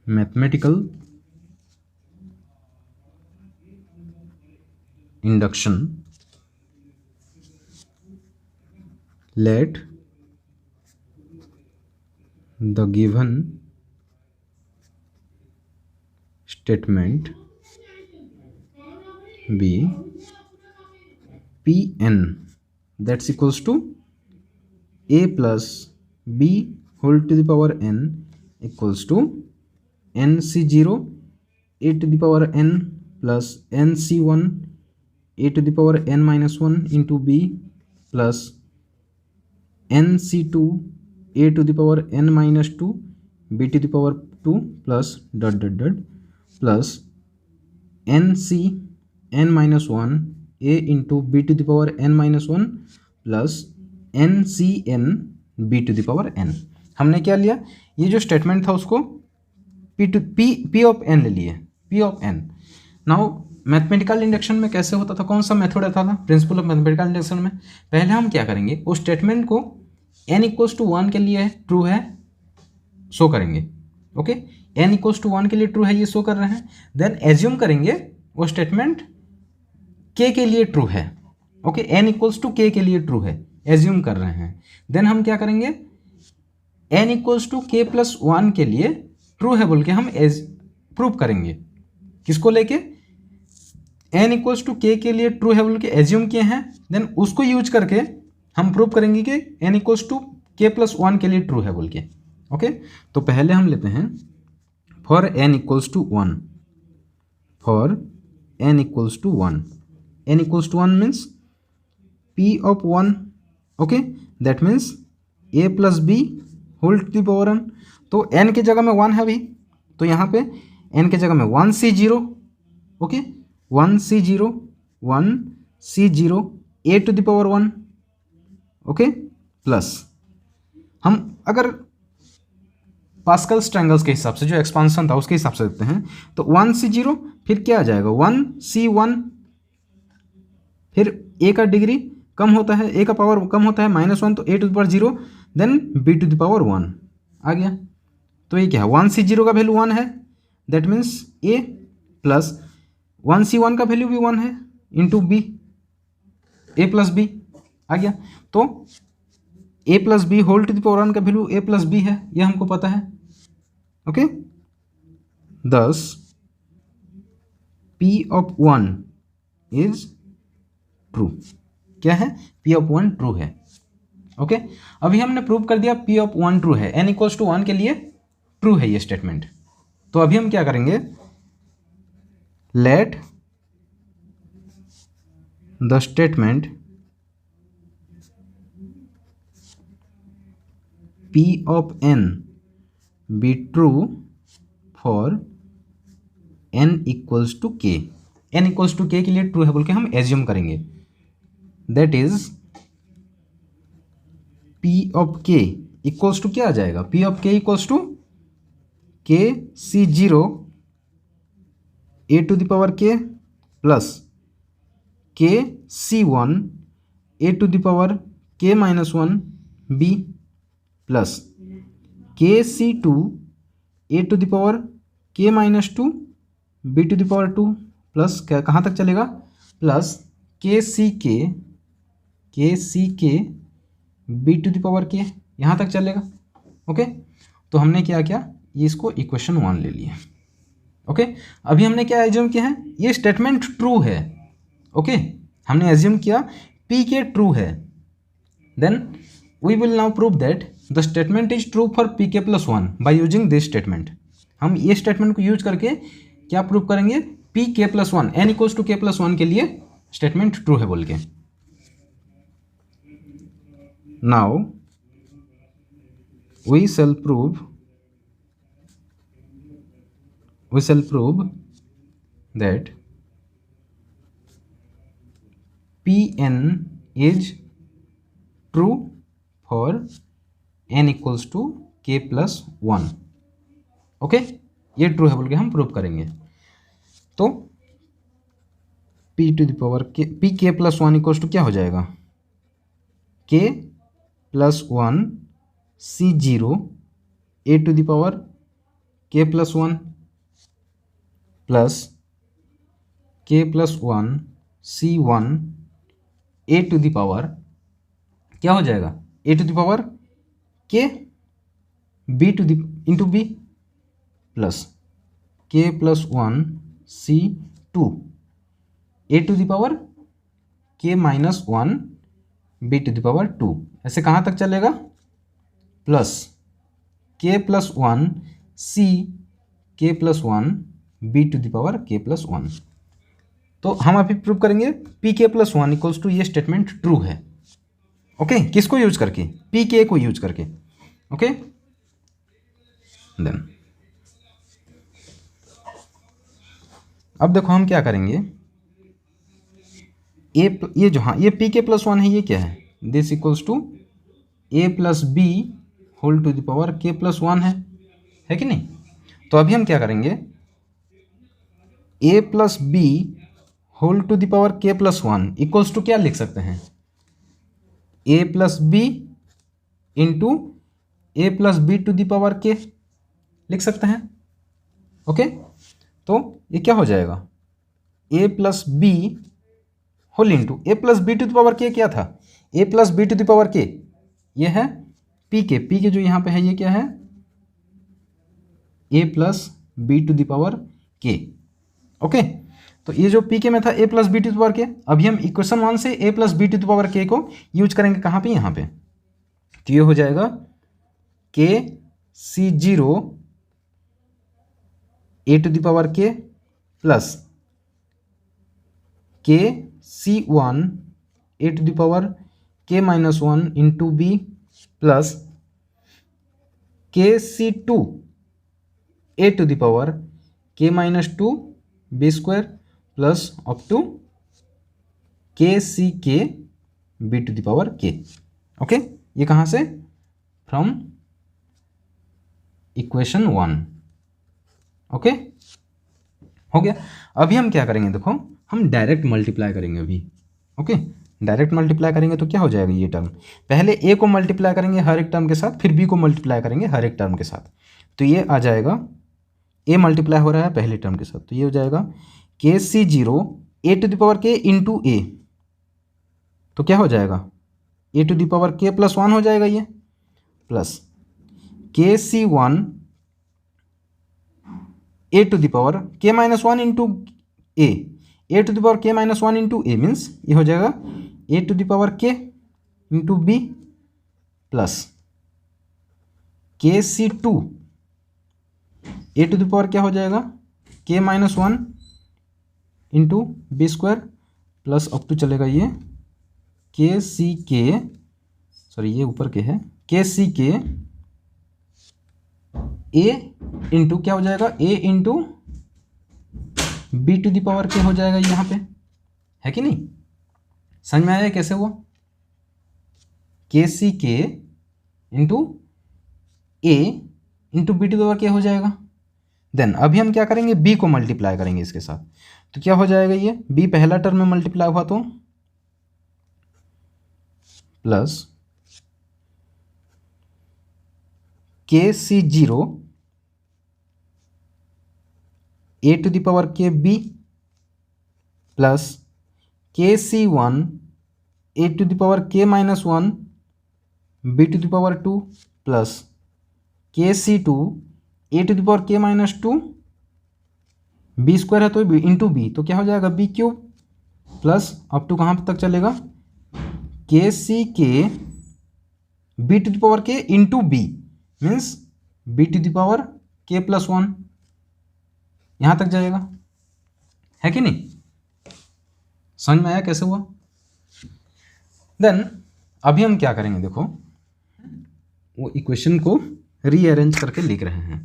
mathematical induction, let the given statement be Pn that's equals to a plus b whole to the power n equals to nc0 a to the power n plus nc1 a to the power n-1 into b plus nc2 a to the power n-2 b to the power 2 plus dot dot dot plus N C n minus one A into B to the power N minus one plus N C n b to the power n. हमने क्या लिया, ये जो statement था उसको P of n ले लिए, p of n. Now mathematical induction में कैसे होता था, कौन सा मेथड आता था प्रिंसिपल ऑफ मैथमेटिकल इंडक्शन में? पहले हम क्या करेंगे, उस स्टेटमेंट को n इक्वल्स टू 1 के लिए ट्रू है शो करेंगे। ओके, n इक्वल्स टू 1 के लिए ट्रू है ये शो कर रहे हैं, देन एज्यूम करेंगे वो स्टेटमेंट k के लिए ट्रू है। Okay, n equals to k के लिए ट्रू है, एज्यूम कर रहे हैं। देन हम क्या करेंगे, n equals to k plus 1 के लिए ट्रू है बोल के हम प्रूव करेंगे। किसको लेके, n इक्वल्स टू k के लिए ट्रू है बोल के एज्यूम किए हैं, देन उसको यूज करके हम प्रूव करेंगे कि n equals to k plus 1 के लिए ट्रू है बोल के। ओके, तो पहले हम लेते हैं for n equals to 1, for n equals to 1, n equals to 1 means p of 1। Okay, that means a plus B whole to the power n। तो n की जगह में 1 है अभी, तो यहाँ पे n की जगह में 1c0। Okay, 1c0 1c0 a to the power 1। Okay, plus हम अगर पास्कल्स ट्रायंगल्स के हिसाब से जो एक्सपांशन था उसके हिसाब से देखते हैं, तो 1c0 फिर क्या आ जाएगा 1c1, फिर a का डिग्री कम होता है, a का पावर कम होता है -1, तो a to the power 0, then b to the power 1 आ गया। तो ये क्या है, 1c0 का वैल्यू 1 है, that means a plus 1c1 का वैल्यू भी 1 है into b, a plus b आ गया। तो a plus B whole to the power 1 का वैल्यू a प्लस बी है, यह हमको पता है। ओके, दस p ऑफ 1 इज ट्रू। क्या है, p ऑफ 1 ट्रू है। ओके, अभी हमने प्रूव कर दिया p ऑफ 1 ट्रू है, n इक्वल्स टू 1 के लिए ट्रू है ये स्टेटमेंट। तो अभी हम क्या करेंगे, let the statement p of n be true for n equals to k। n equals to k के लिए ट्रू है बोल के हम एज्यूम करेंगे, that is p of k equals to क्या आ जाएगा, p of k equals to k c0 a to the power k plus k c1 a to the power k minus 1 b plus के C two A to the power के minus 2 B to the power 2 plus क्या कहाँ तक चलेगा, plus के C K B to the power के, यहाँ तक चलेगा। ओके, तो हमने क्या किया, ये इसको इक्वेशन 1 ले लिया। ओके, अभी हमने क्या एज्यूम किया है, ये स्टेटमेंट ट्रू है। ओके, हमने एज्यूम किया पी के ट्रू है, then we will now prove that the statement is true for P के plus 1 by using this statement. हम ये स्टेटमेंट को यूज करके क्या प्रूव करेंगे, पी के प्लस 1 एन इक्वल्स टू के प्लस 1 के लिए स्टेटमेंट ट्रू है बोल के। Now we shall prove that P N is true for n equals to के प्लस 1। ओके, ये ट्रू है बोल के हम प्रूव करेंगे। तो p to the power K P के प्लस 1 इक्वल्स टू क्या हो जाएगा, k plus 1 c0 a to the power k plus 1 plus k plus 1 c1 a to the power क्या हो जाएगा, a टू द पावर के B to the into B plus के plus 1 C 2 A to the power के minus 1 B to the power 2। ऐसे कहाँ तक चलेगा, प्लस के प्लस 1 सी के plus 1 B to the power के प्लस 1। तो हम अभी प्रूव करेंगे पी के प्लस 1 इक्वल्स टू ये स्टेटमेंट ट्रू है। ओके, किसको यूज करके, पी के को यूज करके। ओके, देन अब देखो हम क्या करेंगे, ये जो हाँ ये पी के प्लस वन है, ये क्या है, this equals to A plus B whole to the power के प्लस वन है कि नहीं। तो अभी हम क्या करेंगे, A plus B whole to the power के प्लस वन इक्वल्स टू क्या लिख सकते हैं, ए plus B into A plus B to the power K लिख सकते हैं। ओके, तो ये क्या हो जाएगा, A plus B whole into A plus B to the power K क्या था, ए plus B to the power के, ये है पी के जो यहाँ पे है ये क्या है, ए plus B to the power के। ओके, तो ये जो पी के में था ए plus B to the power K, अभी हम इक्वेशन वन से A plus B to the power K को यूज करेंगे कहाँ पे, यहाँ पे। तो ये हो जाएगा K C zero A to the power के प्लस के C one A to the power के minus one into B plus के C two A to the power के minus two B square plus up to K C K B to the power के। Okay, ये कहाँ से, from equation one. Okay, हो गया। अभी हम क्या करेंगे, देखो हम डायरेक्ट मल्टीप्लाई करेंगे अभी। ओके, डायरेक्ट मल्टीप्लाई करेंगे तो क्या हो जाएगा, ये टर्म पहले ए को मल्टीप्लाई करेंगे हर एक टर्म के साथ, फिर बी को मल्टीप्लाई करेंगे हर एक टर्म के साथ। तो ये आ जाएगा, ए मल्टीप्लाई हो रहा है पहले टर्म के साथ, तो ये हो जाएगा K C zero A to the power के इंटू ए, तो क्या हो जाएगा, ए टू द पावर के प्लस वन हो जाएगा ये, प्लस के C one A to the power के minus one into A to the power के minus one into A means ये हो जाएगा ए टू द पावर के इंटू बी प्लस के C two A to the power क्या हो जाएगा, के minus one into B square plus up to चलेगा ये के सी के, सॉरी ये ऊपर के है, के सी के ए इंटू क्या हो जाएगा, A into B to the power K हो जाएगा यहाँ पे, है कि नहीं, समझ में आया कैसे हुआ, K C K into A into B to the power K हो जाएगा। देन अभी हम क्या करेंगे, बी को मल्टीप्लाई करेंगे इसके साथ, तो क्या हो जाएगा, ये बी पहला टर्म में मल्टीप्लाई हुआ तो प्लस के C zero A to the power के बी प्लस के C one A to the power के minus one B to the power two plus के C two A to the power के minus two B square है तो into B, तो क्या हो जाएगा B cube plus up to कहाँ तक चलेगा, K C K B to the power के into B means B to the power के प्लस वन, यहाँ तक जाएगा, है कि नहीं, समझ में आया कैसे हुआ। देन अभी हम क्या करेंगे, देखो वो इक्वेशन को रीअरेंज करके लिख रहे हैं।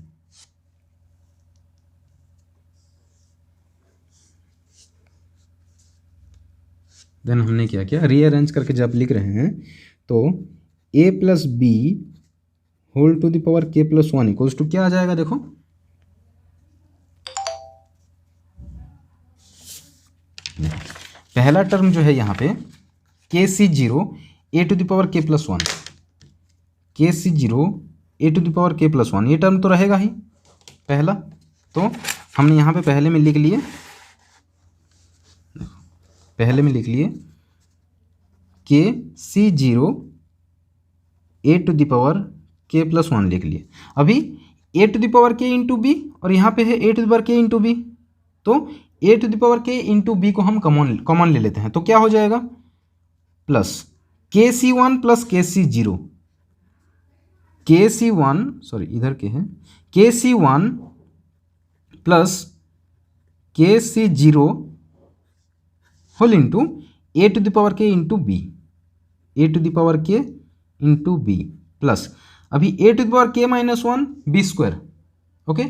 देन हमने क्या किया, रीअरेंज करके जब लिख रहे हैं तो a plus B whole to the power के प्लस वन इक्वल्स टू क्या आ जाएगा, देखो पहला टर्म जो है यहाँ पे k C zero A to the power के प्लस वन, के C zero A to the power के प्लस वन, ये टर्म तो रहेगा ही पहला, तो हमने यहाँ पे पहले में लिख लिए, पहले में लिख लिए k C zero A to the power के प्लस वन लिख लिए। अभी ए टू द पावर के इंटू बी और यहाँ पे है ए टू द पावर के इंटू बी, तो ए टू द पावर के इंटू बी को हम कॉमन ले लेते हैं, तो क्या हो जाएगा प्लस के सी वन प्लस के सी जीरो, के सी वन सॉरी इधर के हैं, के सी वन प्लस के C zero whole into A to the power के into b, a to the power के इंटू बी प्लस अभी ए टू द पावर के minus one B square, okay,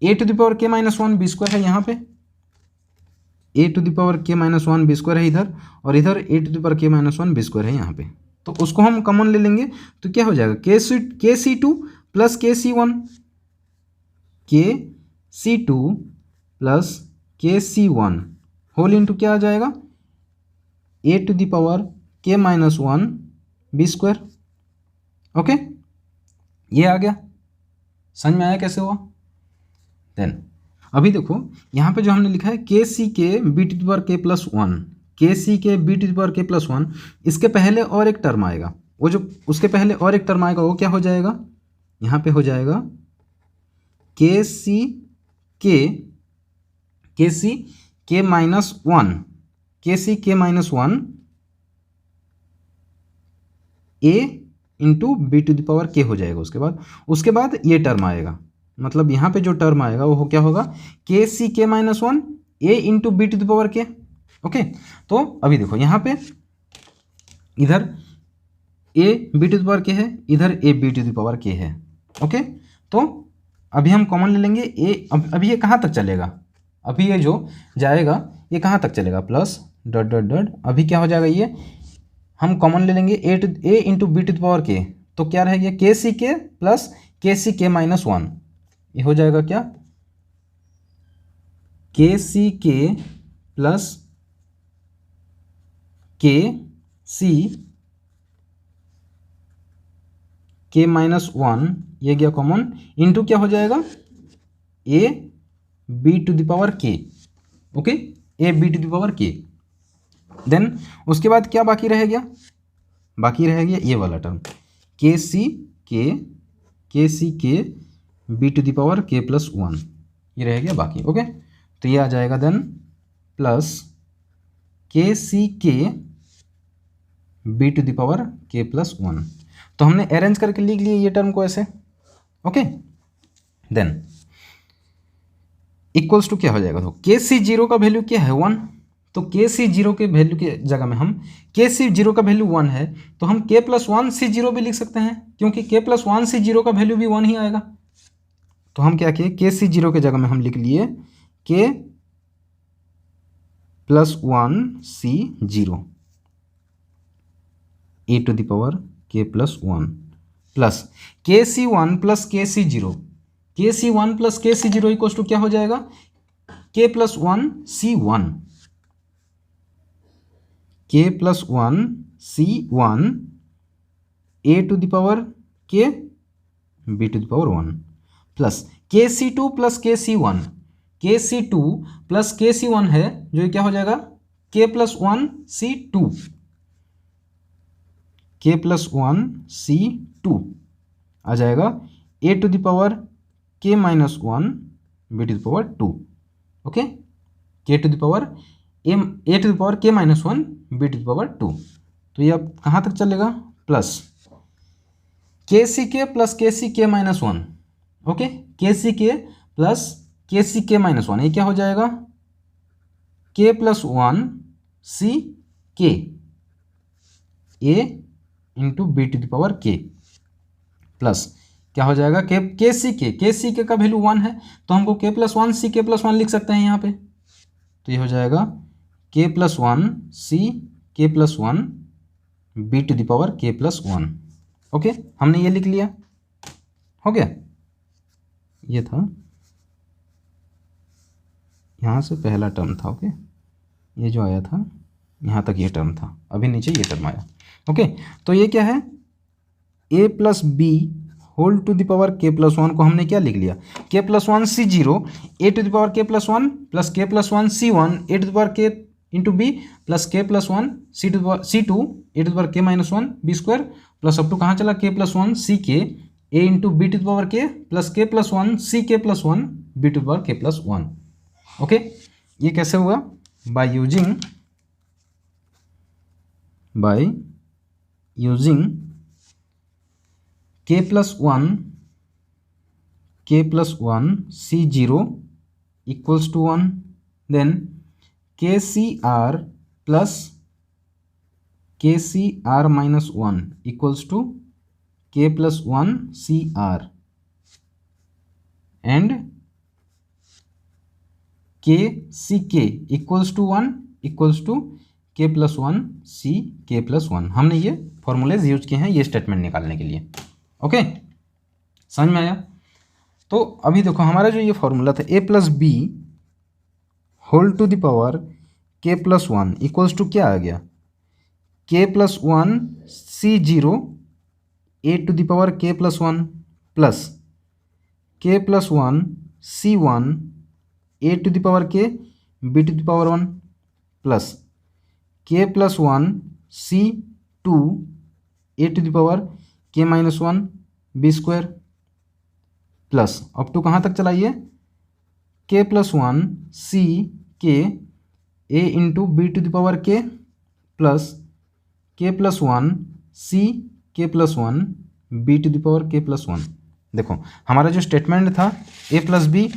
a to the power के minus one B square है यहाँ पे, a to the power के minus one B square है इधर, और इधर ए टू द पावर के माइनस वन बी स्क्वायर है यहाँ पे। तो उसको हम कॉमन ले लेंगे तो क्या हो जाएगा, के सी टू प्लस के सी वन, के सी टू प्लस के सी वन होल इंटू क्या आ जाएगा, ए टू द पावर के minus one B square. Okay, ये आ गया, समझ में आया कैसे हुआ। देन अभी देखो यहाँ पे जो हमने लिखा है के C K B to the power के प्लस वन, के C K B to the power के प्लस वन, इसके पहले और एक टर्म आएगा, वो जो उसके पहले और एक टर्म आएगा वो क्या हो जाएगा, यहाँ पे हो जाएगा K C K minus one, के C K minus one A into B to the power K हो जाएगा। उसके बाद ये टर्म आएगा, मतलब यहाँ पे जो टर्म आएगा वो क्या होगा, K C K minus one A into B to the power के। ओके, तो अभी देखो यहाँ पे इधर A B to the power K है, इधर A B to the power K है। ओके, तो अभी हम कॉमन ले लेंगे ए, अभी ये कहाँ तक चलेगा, अभी ये जो जाएगा ये कहाँ तक चलेगा, प्लस डॉट डॉट डॉट, अभी क्या हो जाएगा, ये हम कॉमन ले लेंगे a into B to the power k, तो क्या रहेगा के सी के प्लस के सी के माइनस वन, ये हो जाएगा क्या, के सी के प्लस के सी के माइनस वन, ये गया कॉमन, इंटू क्या हो जाएगा, a B to the power के। Okay, a B to the power k. Then उसके बाद क्या बाकी रह गया, बाकी रह गया ये वाला टर्म, के C K B to the power के प्लस वन, ये रह गया बाकी। ओके, तो ये आ जाएगा देन प्लस के C K B to the power के प्लस वन। तो हमने अरेंज करके लिख लिए ये टर्म को ऐसे। ओके, देन इक्वल्स टू क्या हो जाएगा, तो के सी जीरो का वैल्यू क्या है, वन, तो के सी जीरो के वैल्यू के जगह में हम, के सी जीरो का वैल्यू वन है तो हम के प्लस वन सी जीरो भी लिख सकते हैं, क्योंकि के प्लस वन सी जीरो का वैल्यू भी वन ही आएगा। तो हम क्या किए, के सी जीरो के जगह में हम लिख लिए K plus one C zero A to the power के प्लस वन, प्लस के सी वन प्लस के सी जीरो, के सी वन प्लस के सी जीरो इक्वल्स टू क्या हो जाएगा, k plus one C one, k plus one C one A to the power के B to the power one, plus के C to plus के C one, के C to plus के C one है जो क्या हो जाएगा, k plus one C two, के प्लस वन सी टू आ जाएगा ए टू द पावर के minus one B to the power two. Okay, k to the power a to the power के minus one B to the power two. तो ये अब कहाँ तक चलेगा, प्लस के सी के प्लस के C K minus one. Okay, के सी के प्लस के सी के माइनस वन, ये क्या हो जाएगा, k plus one C k a into B to the power के, प्लस क्या हो जाएगा, के सी के का वैल्यू वन है तो हमको के प्लस वन सी के प्लस वन लिख सकते हैं यहाँ पे। तो ये हो जाएगा के प्लस वन सी के plus one B to the power के प्लस वन। ओके, हमने ये लिख लिया, हो गया, ये था यहाँ से पहला टर्म था। ओके, ये जो आया था यहाँ तक ये टर्म था, अभी नीचे ये टर्म आया। ओके, तो ये क्या है, ए plus B whole to the power के प्लस वन को हमने क्या लिख लिया, k plus one C zero A to the power के प्लस वन प्लस के plus one C one A to the power के इंटू बी प्लस के plus one C two A to the power के minus one B square plus up to कहाँ चला, k plus one C k a into B to the power के plus के plus one C के plus one B to the power के plus one. Okay, ये कैसे हुआ, by using k plus one C zero equals to one, then k C r plus के C r minus one equals to के plus one C r and k C k equals to 1 equals to के plus 1 C के plus 1। हमने ये formulas use किए हैं ये statement निकालने के लिए। ओके, समझ में आया? तो अभी देखो हमारा जो ये फॉर्मूला था ए plus B whole to the power के प्लस 1 इक्वल्स टू क्या आ गया, k plus 1 C zero A to the power के प्लस 1 प्लस के plus 1 C 1 a to the power के B to the power 1 plus के plus 1 C 2 A to the power के minus 1 b square plus up to कहाँ तक चलाइए, k plus 1 C k a into B to the power के plus के plus 1 C के plus 1 B to the power के plus 1। देखो हमारा जो स्टेटमेंट था ए plus B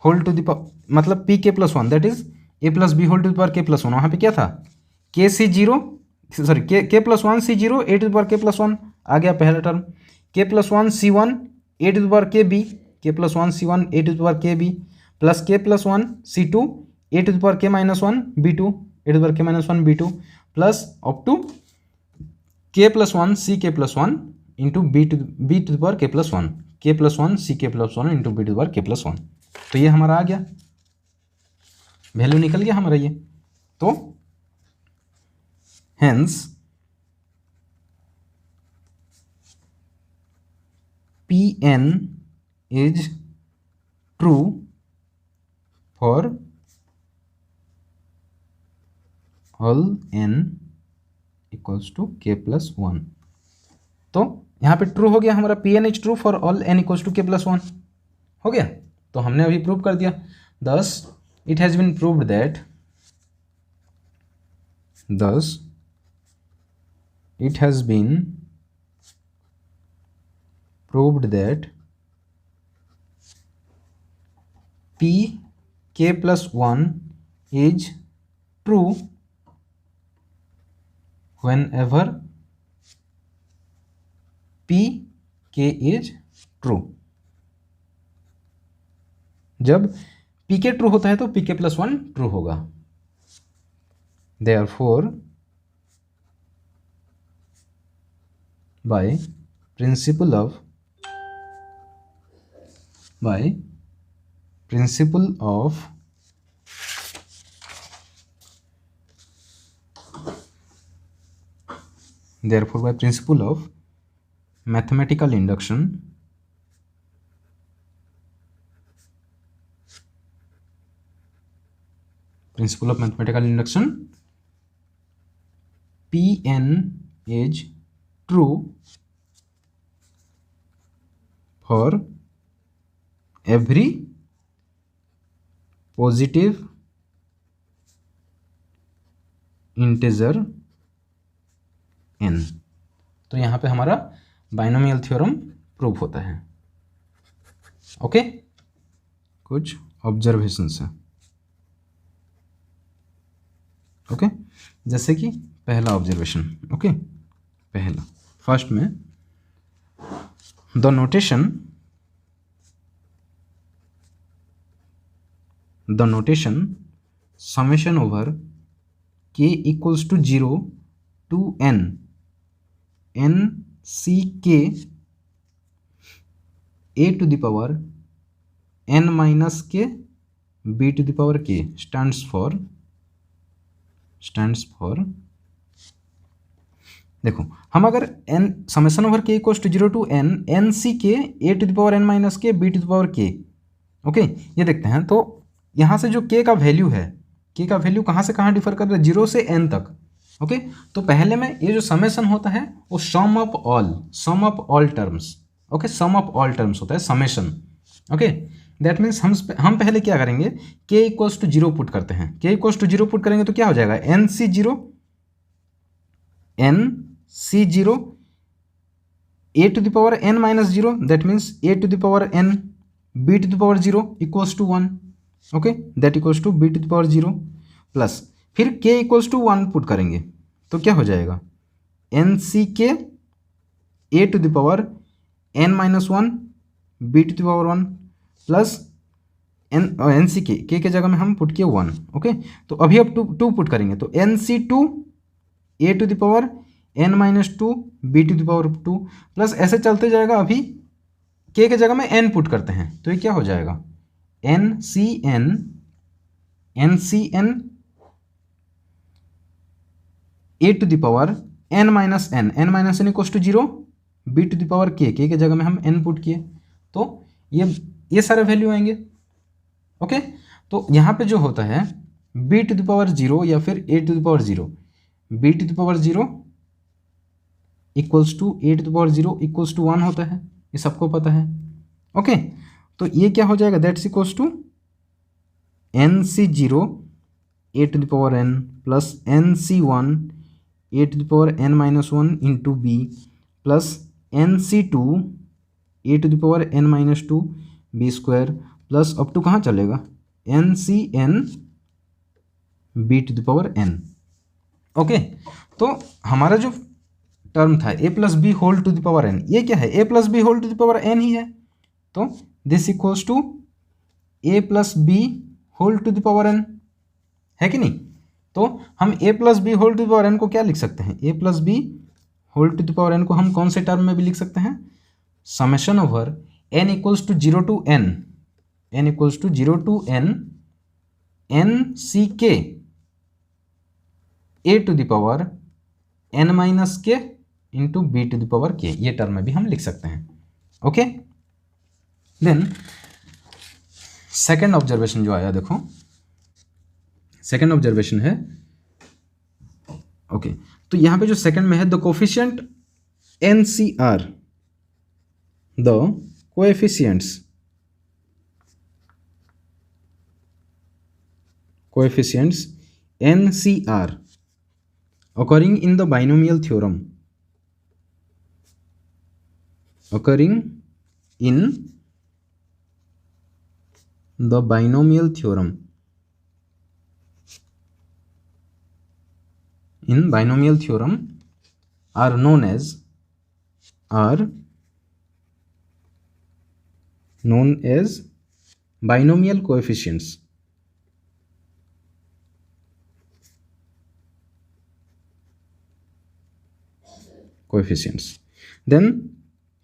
whole to the power मतलब पी के plus 1 that is a plus B whole to the power के प्लस 1, वहाँ पे क्या था k C zero sorry k plus 1 C zero A to the power के plus 1 आ गया पहला term, k plus 1 C 1 a to the power के b k plus 1 C 1 a to the power के बी प्लस के plus 1 C 2 A to the power के minus 1 b 2 A to the power के minus 1 b 2 plus up to के plus 1 C के plus 1 into B to the power के plus 1 K plus 1 C के plus 1 into B to the power के plus 1। तो ये हमारा आ गया, वैल्यू निकल गया हमारा ये। तो hence P N is true for all N equals to के प्लस 1। तो यहाँ पे ट्रू हो गया हमारा, P N is true for all N equals to के प्लस 1 हो गया। तो हमने अभी प्रूव कर दिया। Thus it has been proved that it has been proved that p k plus 1 is true whenever p k is true। जब p k true होता है तो p k plus 1 ट्रू होगा। Therefore by principle of therefore by principle of mathematical induction Pn is true for every positive integer n। तो यहाँ पे हमारा binomial theorem prove होता है। ओके, कुछ ऑब्जर्वेशंस हैं। ओके, जैसे कि पहला ऑब्जर्वेशन। ओके, पहला फर्स्ट में the notation summation over k equals to 0 to n c k a to the power n minus k b to the power k stands for देखो हम अगर n summation over k equals to 0 to n C K a to the power n minus K b to the power k, okay, ये देखते हैं। तो यहाँ से जो k का वैल्यू है, k का वैल्यू कहाँ से कहाँ डिफर कर रहा है, 0 से n तक। ओके, तो पहले में ये जो समेशन होता है वो sum of all terms. Okay, sum of all terms होता है समेशन। ओके, दैट मीन्स हम पहले क्या करेंगे, k इक्वल्स टू 0 पुट करते हैं। k इक्वल्स टू 0 पुट करेंगे तो क्या हो जाएगा, n C zero a to the power n minus 0 that means a to the power n b to the power 0 equals to 1। Okay, that equals to b to the power 0 plus फिर k equals to 1 put करेंगे तो क्या हो जाएगा, n C K a to the power n minus 1 b to the power 1 plus N C K जगह में हम put किए 1। ओके, तो अभी अब टू पुट करेंगे तो N C two A to the power N minus two B to the power 2 plus ऐसे चलते जाएगा। अभी के जगह में एन पुट करते हैं तो ये क्या हो जाएगा, N C N A to the power N minus N equals to 0 B to the power K जगह में हम एन पुट किए तो ये सारे वैल्यू आएंगे। ओके, तो यहाँ पे जो होता है बी टू द पावर 0 या फिर a to the power 0, B to the power 0 equals to A to the power 0 equals to 1 होता है, ये सबको पता है। ओके, तो ये क्या हो जाएगा, that's equals to n C 0 a to the power n plus N C 1 a to the power N minus 1 into B plus N C 2 A to the power N minus 2 b square plus up to कहाँ चलेगा, n C n b to the power n. Okay, तो हमारा जो term था ए plus B whole to the power n, ये क्या है, ए plus B whole to the power n ही है, तो this equals to A plus B whole to the power n, है कि नहीं। तो हम a plus B whole to the power n को क्या लिख सकते हैं, ए plus B whole to the power n को हम कौन से टर्म में भी लिख सकते हैं, summation over n equals to 0 to n equals to 0 to n C k a to the power N minus k into B to the power के, ये टर्म में भी हम लिख सकते हैं। ओके, देन सेकेंड ऑब्जर्वेशन जो आया, देखो सेकेंड ऑब्जर्वेशन है। ओके, तो यहां पे जो सेकेंड में है the coefficient N C R, the coefficients NCR occurring in the binomial theorem, occurring in the binomial theorem, in binomial theorem are known as binomial coefficients. Then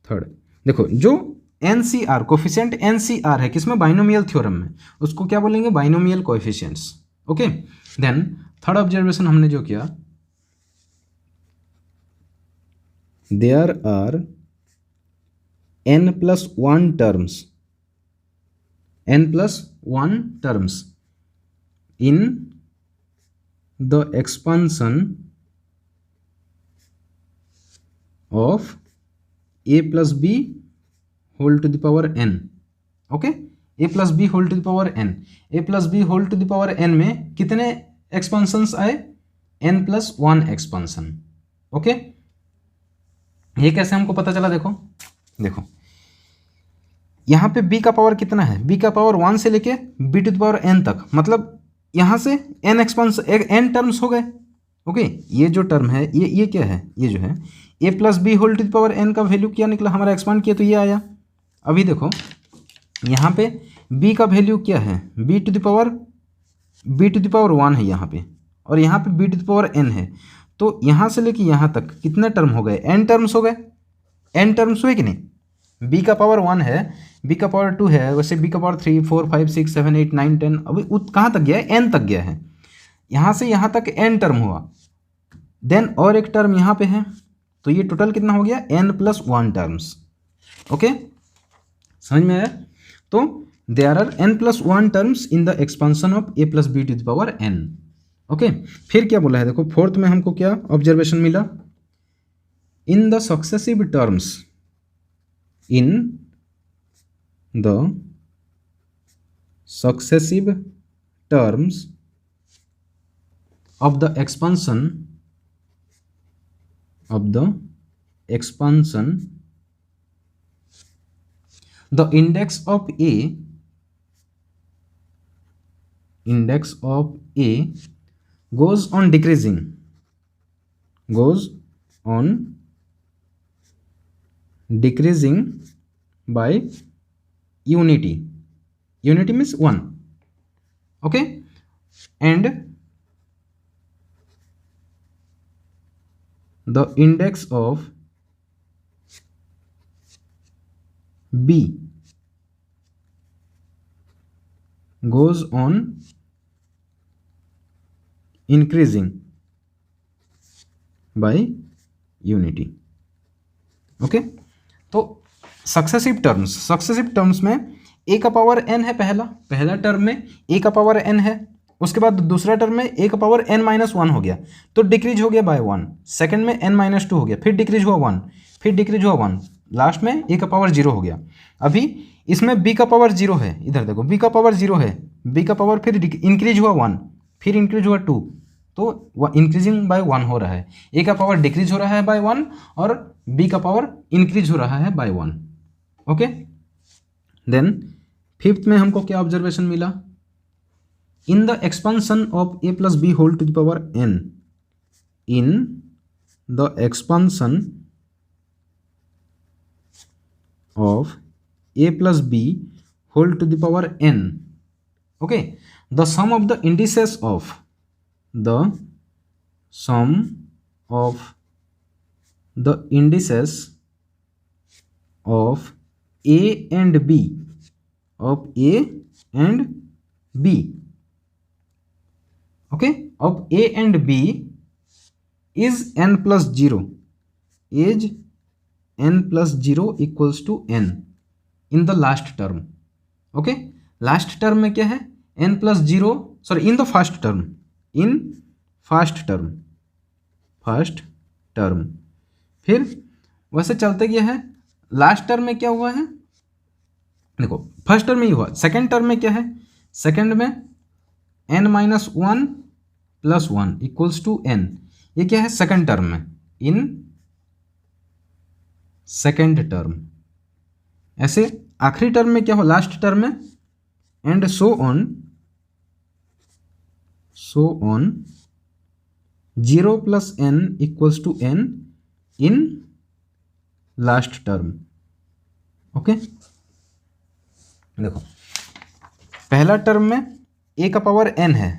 third, देखो जो NCR coefficient NCR है किसमें, binomial theorem में, उसको क्या बोलेंगे, binomial coefficients. Okay, then third observation हमने जो किया, there are n plus 1 terms in the expansion of a plus b whole to the power n। Okay, a plus b whole to the power n, a plus b whole to the power n में कितने एक्सपांशंस आए, n plus 1 expansion. Okay, ये कैसे हमको पता चला, देखो यहाँ पे b का पावर कितना है, b का पावर 1 से लेके b to the power n तक, मतलब यहाँ से n एक्सपांशन n टर्म्स हो गए। ओके, ये जो टर्म है ये क्या है, ये जो है a plus B whole to the power n का वैल्यू क्या निकला हमारा, एक्सपांड किया तो ये आया। अभी देखो यहाँ पे b का वैल्यू क्या है, b टू द पावर 1 है यहाँ पे, और यहाँ पे b to the power n है, तो यहाँ से लेके यहाँ तक कितने टर्म हो गए, n टर्म्स हो गए, n टर्म्स हुए कि नहीं। b का पावर 1 है, b का पावर 2 है, वैसे b का पावर 3 4 5 6 7 8 9 10, अभी कहाँ तक गया है, n तक गया है, यहाँ से यहाँ तक n टर्म हुआ, देन और एक टर्म यहाँ पे है, तो ये टोटल कितना हो गया, n प्लस 1 टर्म्स। ओके, समझ में आया। तो there are n plus 1 terms in the expansion of a plus B to the power n। Okay, फिर क्या बोला है, देखो फोर्थ में हमको क्या ऑब्जर्वेशन मिला, in the successive terms, in the successive terms of the expansion the index of a goes on decreasing by unity unity means 1, okay, and the index of B goes on increasing by unity, okay. तो successive terms में a का power n है, पहला term में a का power n है, उसके बाद दूसरा टर्म में a का पावर n माइनस 1 हो गया तो डिक्रीज हो गया बाय 1, सेकंड में n माइनस 2 हो गया, फिर डिक्रीज हुआ 1, फिर डिक्रीज हुआ 1, लास्ट में a का पावर 0 हो गया। अभी इसमें b का पावर 0 है, इधर देखो b का पावर 0 है, b का पावर फिर इंक्रीज हुआ 1, फिर इंक्रीज हुआ 2, तो इंक्रीजिंग बाय 1 हो रहा है, a का पावर डिक्रीज हो रहा है बाय 1 और b का पावर इंक्रीज हो रहा है बाय 1, ओके। देन फिफ्थ में हमको क्या ऑब्जर्वेशन मिला, in the expansion of a plus B whole to the power n, in the expansion of a plus b whole to the power n, okay, the sum of the indices of the indices of a and b okay, of a and b is n plus 0, is n plus 0 equals to n in the last term, okay। Last term में क्या है, n plus 0, sorry in the first term, फिर वैसे चलते गया है, last term में क्या हुआ है, देखो फर्स्ट टर्म में ही हुआ, सेकेंड टर्म में क्या है, सेकेंड में n minus 1 plus 1 equals to n, ये क्या है सेकेंड टर्म में, इन सेकेंड टर्म। ऐसे आखिरी टर्म में क्या हो, लास्ट टर्म में, and so on 0 plus n equals to n in last term, okay. देखो पहला टर्म में a का पावर n है,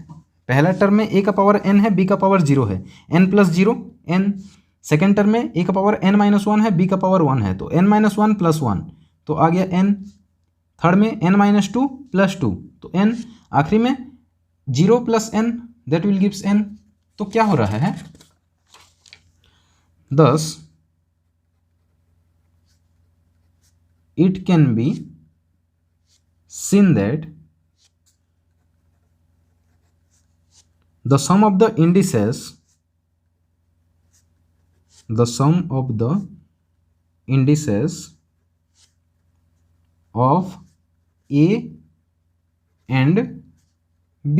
पहला टर्म में a का पावर n है, b का पावर 0 है, n plus 0 n, second term में a का पावर n माइनस 1 है, b का पावर 1 है, तो n माइनस 1 प्लस 1 तो आ गया n, थर्ड में n माइनस 2 प्लस 2 तो n, आखिरी में 0 plus n that will gives n। तो क्या हो रहा है, thus it can be seen that the sum of the indices of a and b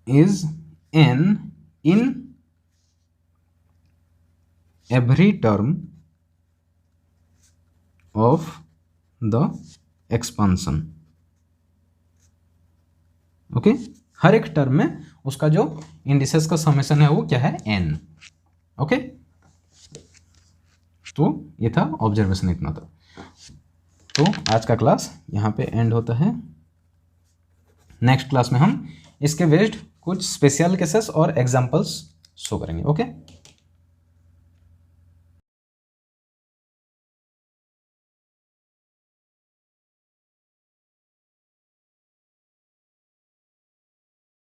is n in every term of the expansion, okay. हर एक term में उसका जो इंडिसेस का समेशन है वो क्या है, n, ओके। तो ये था ऑब्जर्वेशन, इतना था। तो आज का क्लास यहाँ पे एंड होता है। नेक्स्ट क्लास में हम इसके बेस्ड कुछ स्पेशल केसेस और एग्जांपल्स शो करेंगे, ओके।